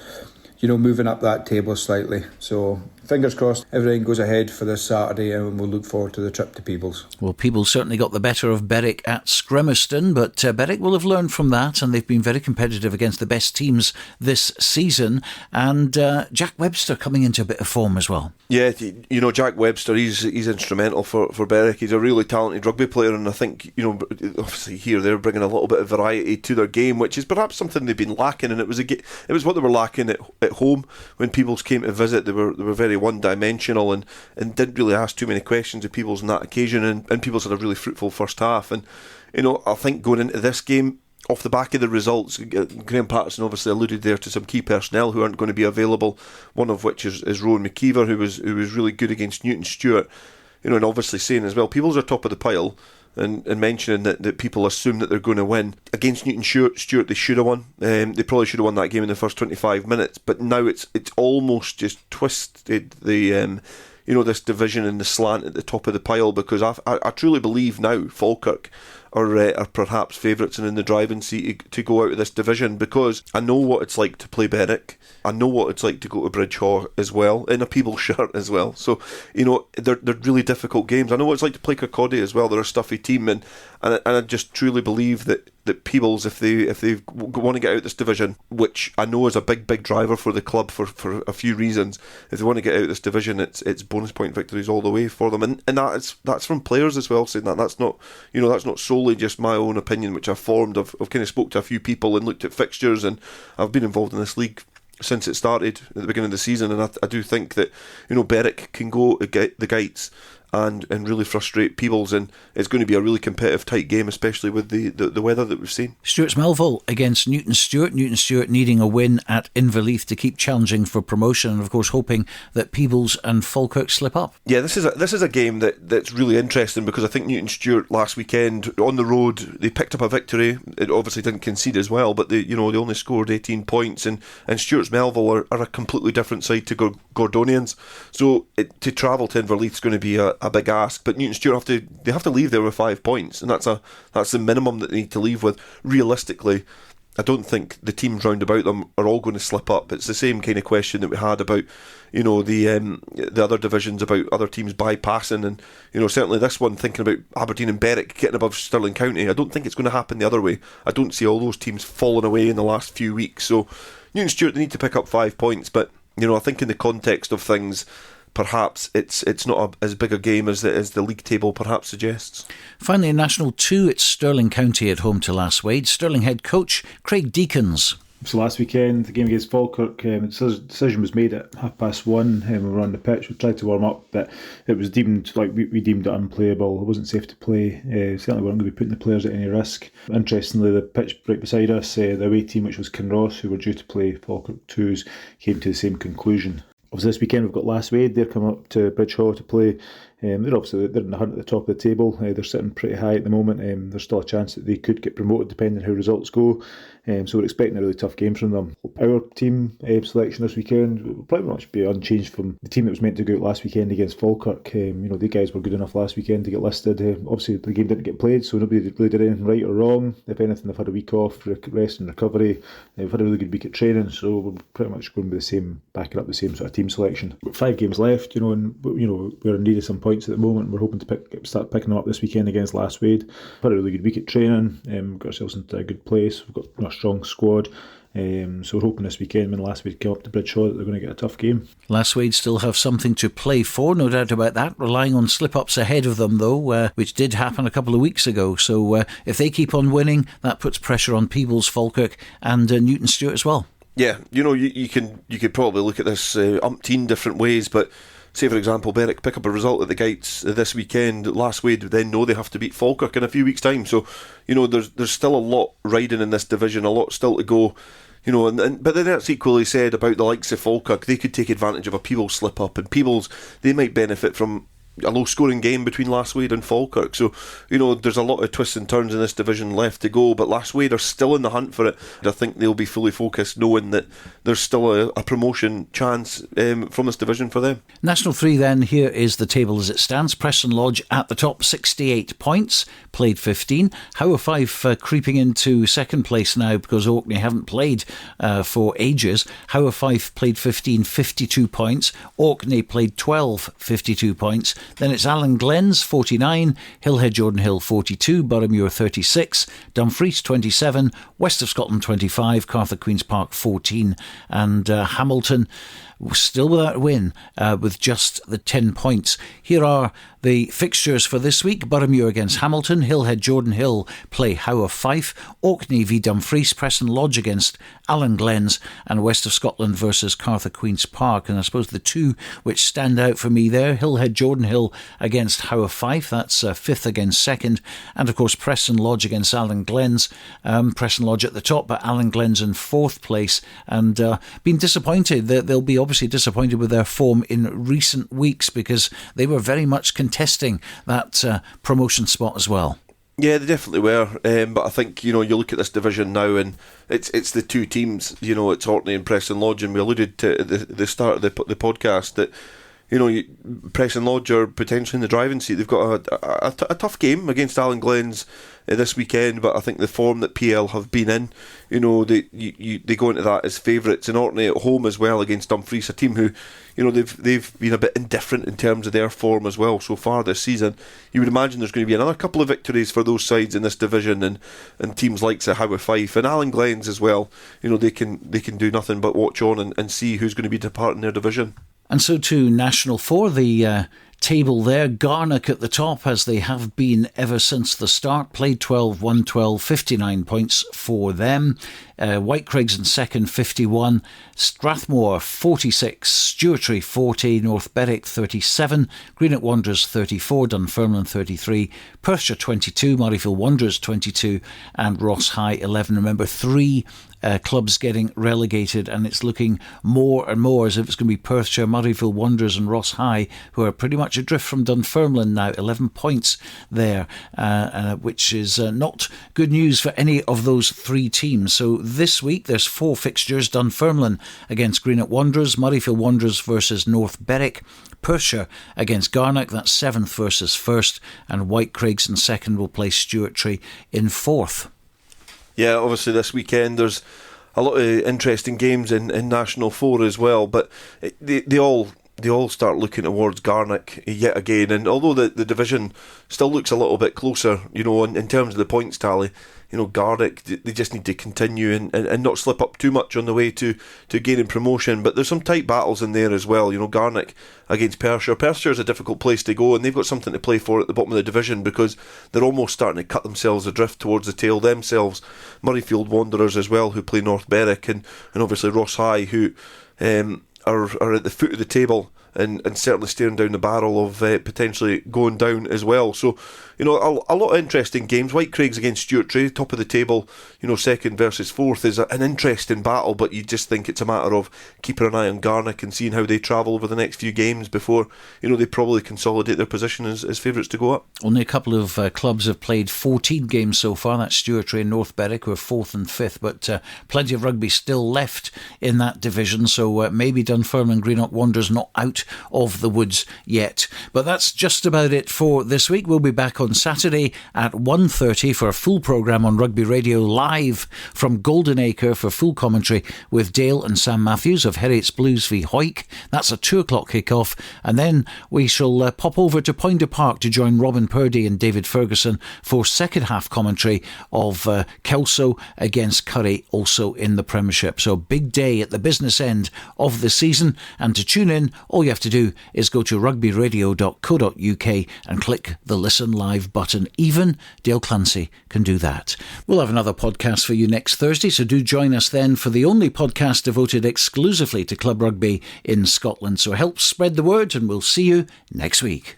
S14: moving up that table slightly. So fingers crossed everything goes ahead for this Saturday and we'll look forward to the trip to Peebles.
S2: Well, Peebles certainly got the better of Berwick at Scrimmerston, but Berwick will have learned from that, and they've been very competitive against the best teams this season. And Jack Webster coming into a bit of form as well.
S3: Yeah, Jack Webster, he's instrumental for Berwick. He's a really talented rugby player, and I think, obviously here they're bringing a little bit of variety to their game, which is perhaps something they've been lacking, and it was what they were lacking at home when Peebles came to visit. They were very one-dimensional and didn't really ask too many questions of Peebles on that occasion, and Peebles had a really fruitful first half. And I think going into this game, off the back of the results, Graham Patterson obviously alluded there to some key personnel who aren't going to be available, one of which is Rowan McKeever, who was really good against Newton Stewart, and obviously saying as well, Peebles are top of the pile, and mentioning that people assume that they're going to win. Against Newton Stewart, they should have won. They probably should have won that game in the first 25 minutes, but now it's almost just twisted the this division and the slant at the top of the pile, because I truly believe now Falkirk are perhaps favourites and in the driving seat to go out of this division, because I know what it's like to play Berwick. I know what it's like to go to Bridgehaw as well, in a Peebles shirt as well. So, they're really difficult games. I know what it's like to play Kirkcaldy as well. They're a stuffy team, and I just truly believe that Peebles, if they want to get out of this division, which I know is a big driver for the club for a few reasons, if they want to get out of this division, it's bonus point victories all the way for them, and that's from players as well saying that. That's not solely just my own opinion, which I've formed. I've kind of spoke to a few people and looked at fixtures, and I've been involved in this league since it started at the beginning of the season, and I do think that Berwick can go the Gates and really frustrate Peebles, and it's going to be a really competitive, tight game, especially with the weather that we've seen.
S2: Stuart's Melville against Newton Stewart. Newton Stewart needing a win at Inverleith to keep challenging for promotion, and of course hoping that Peebles and Falkirk slip up. Yeah,
S3: this is a game that's really interesting, because I think Newton Stewart last weekend on the road, they picked up a victory. It obviously didn't concede as well, but they only scored 18 points, and Stuart's Melville are a completely different side to Gordonians. So to travel to Inverleith is going to be a big ask, but Newton Stewart have to leave there with 5 points, and that's the minimum that they need to leave with. Realistically, I don't think the teams round about them are all going to slip up. It's the same kind of question that we had about the other divisions, about other teams bypassing, and certainly this one, thinking about Aberdeen and Berwick getting above Stirling County, I don't think it's going to happen the other way. I don't see all those teams falling away in the last few weeks. So Newton Stewart, they need to pick up 5 points, but I think in the context of things, perhaps it's not as big a game as the league table perhaps suggests.
S2: Finally, in National 2, it's Stirling County at home to Lasswade. Stirling head coach Craig Deakins.
S15: So last weekend, the game against Falkirk, the decision was made at 1:30. We were on the pitch. We tried to warm up, but it was deemed, we deemed it unplayable. It wasn't safe to play. Certainly weren't going to be putting the players at any risk. Interestingly, the pitch right beside us, the away team, which was Kinross, who were due to play Falkirk 2s, came to the same conclusion. Obviously this weekend we've got Lasswade. They're coming up to Bridgehaw to play. They're in the hunt at the top of the table. They're sitting pretty high at the moment. There's still a chance that they could get promoted depending on how results go. So we're expecting a really tough game from them. Our team selection this weekend will pretty much be unchanged from the team that was meant to go out last weekend against Falkirk. The guys were good enough last weekend to get listed. Obviously the game didn't get played, so nobody really did anything right or wrong. If anything, they've had a week off, rest and recovery. We've had a really good week at training, so we're pretty much going with backing up the same sort of team selection. We've got 5 games left, and we're in need of some points at the moment. We're hoping to start picking them up this weekend against Lasswade. We've had a really good week at training. We've got ourselves into a good place. We've got a strong squad. So we're hoping this weekend when Lasswade come up to Bridgehaw that they're going to get a tough game.
S2: Lasswade still have something to play for, no doubt about that, relying on slip-ups ahead of them though, which did happen a couple of weeks ago. So if they keep on winning, that puts pressure on Peebles, Falkirk and Newton Stewart as well.
S3: Yeah, you could probably look at this umpteen different ways, but say for example Berwick pick up a result at the Gates this weekend, Lasswade then know they have to beat Falkirk in a few weeks' time, so there's still a lot riding in this division, a lot still to go, but then that's equally said about the likes of Falkirk. They could take advantage of a Peebles slip up, and Peebles, they might benefit from a low-scoring game between Lasswade and Falkirk. So, there's a lot of twists and turns in this division left to go, but Lasswade are still in the hunt for it. I think they'll be fully focused knowing that there's still a promotion chance from this division for them.
S2: National 3 then, here is the table as it stands. Preston Lodge at the top, 68 points, played 15. Howe Fife creeping into second place now because Orkney haven't played for ages. Howe Fife played 15, 52 points. Orkney played 12, 52 points. Then it's Allen Glens, 49. Hillhead Jordan Hill, 42. Boroughmuir, 36. Dumfries, 27. West of Scotland, 25. Cartha Queen's Park, 14. And Hamilton, still without a win, with just the 10 points. Here are the fixtures for this week. Boroughmuir against Hamilton. Hillhead Jordan Hill play Howe Fife. Orkney v Dumfries. Preston Lodge against Allen Glens. And West of Scotland versus Cartha Queen's Park. And I suppose the two which stand out for me there, Hillhead Jordan Hill against Howe Fife. That's 5th against 2nd. And of course Preston Lodge against Allen Glens. Preston Lodge at the top, but Allen Glens in 4th place. And been disappointed. They'll be obviously disappointed with their form in recent weeks because they were very much contesting that promotion spot as well.
S3: Yeah, they definitely were. But I think, you look at this division now and it's the two teams, it's Orkney and Preston Lodge, and we alluded to at the start of the podcast that, Preston Lodge are potentially in the driving seat. They've got a tough game against Allen Glens this weekend, but I think the form that PL have been in, they go into that as favourites. And Orkney at home as well against Dumfries, a team who, they've been a bit indifferent in terms of their form as well so far this season. You would imagine there's going to be another couple of victories for those sides in this division, and teams like Howe Fife and Allen Glens as well. They can do nothing but watch on and see who's going to be departing their division.
S2: And so to National 4, the table there. Garnock at the top, as they have been ever since the start. Played 12, won 12, 59 points for them. Whitecraigs in second, 51. Strathmore, 46. Stewartry, 40. North Berwick, 37. Greenock Wanderers, 34. Dunfermline, 33. Perthshire, 22. Murrayfield Wanderers, 22. And Ross High, 11. Remember, 3 clubs getting relegated, and it's looking more and more as if it's going to be Perthshire, Murrayfield Wanderers and Ross High, who are pretty much adrift from Dunfermline now. 11 points there, which is not good news for any of those 3 teams. So this week there's 4 fixtures. Dunfermline against Greenock Wanderers, Murrayfield Wanderers versus North Berwick, Perthshire against Garnock, that's 7th versus 1st, and Whitecraigs in 2nd will play Stewartry in 4th.
S3: Yeah, obviously this weekend there's a lot of interesting games in National 4 as well, but they all start looking towards Garnock yet again. And although the division still looks a little bit closer, in terms of the points tally, Garnock, they just need to continue and not slip up too much on the way to gaining promotion. But there's some tight battles in there as well. Garnock against Perthshire. Perthshire is a difficult place to go, and they've got something to play for at the bottom of the division because they're almost starting to cut themselves adrift towards the tail themselves. Murrayfield Wanderers as well, who play North Berwick, and obviously Ross High, who are at the foot of the table and certainly staring down the barrel of potentially going down as well. So, a lot of interesting games. Whitecraigs against Stewartry, top of the table, 2nd versus 4th is an interesting battle, but you just think it's a matter of keeping an eye on Garnock and seeing how they travel over the next few games before, they probably consolidate their position as favourites to go up.
S2: Only a couple of clubs have played 14 games so far. That's Stewartry and North Berwick, who are 4th and 5th, but plenty of rugby still left in that division, so maybe Dunfermline and Greenock Wanderers not out of the woods yet. But that's just about it for this week. We'll be back on Saturday at 1:30 for a full programme on Rugby Radio, live from Golden Acre for full commentary with Dale and Sam Matthews of Heriot's Blues v Hawick. That's a 2 o'clock kick-off, and then we shall pop over to Poynter Park to join Robin Purdy and David Ferguson for second half commentary of Kelso against Curry, also in the Premiership. So big day at the business end of the season, and to tune in all you have to do is go to rugbyradio.co.uk and click the Listen Live button. Even Dale Clancy can do that. We'll have another podcast for you next Thursday, so do join us then for the only podcast devoted exclusively to club rugby in Scotland. So help spread the word, and we'll see you next week.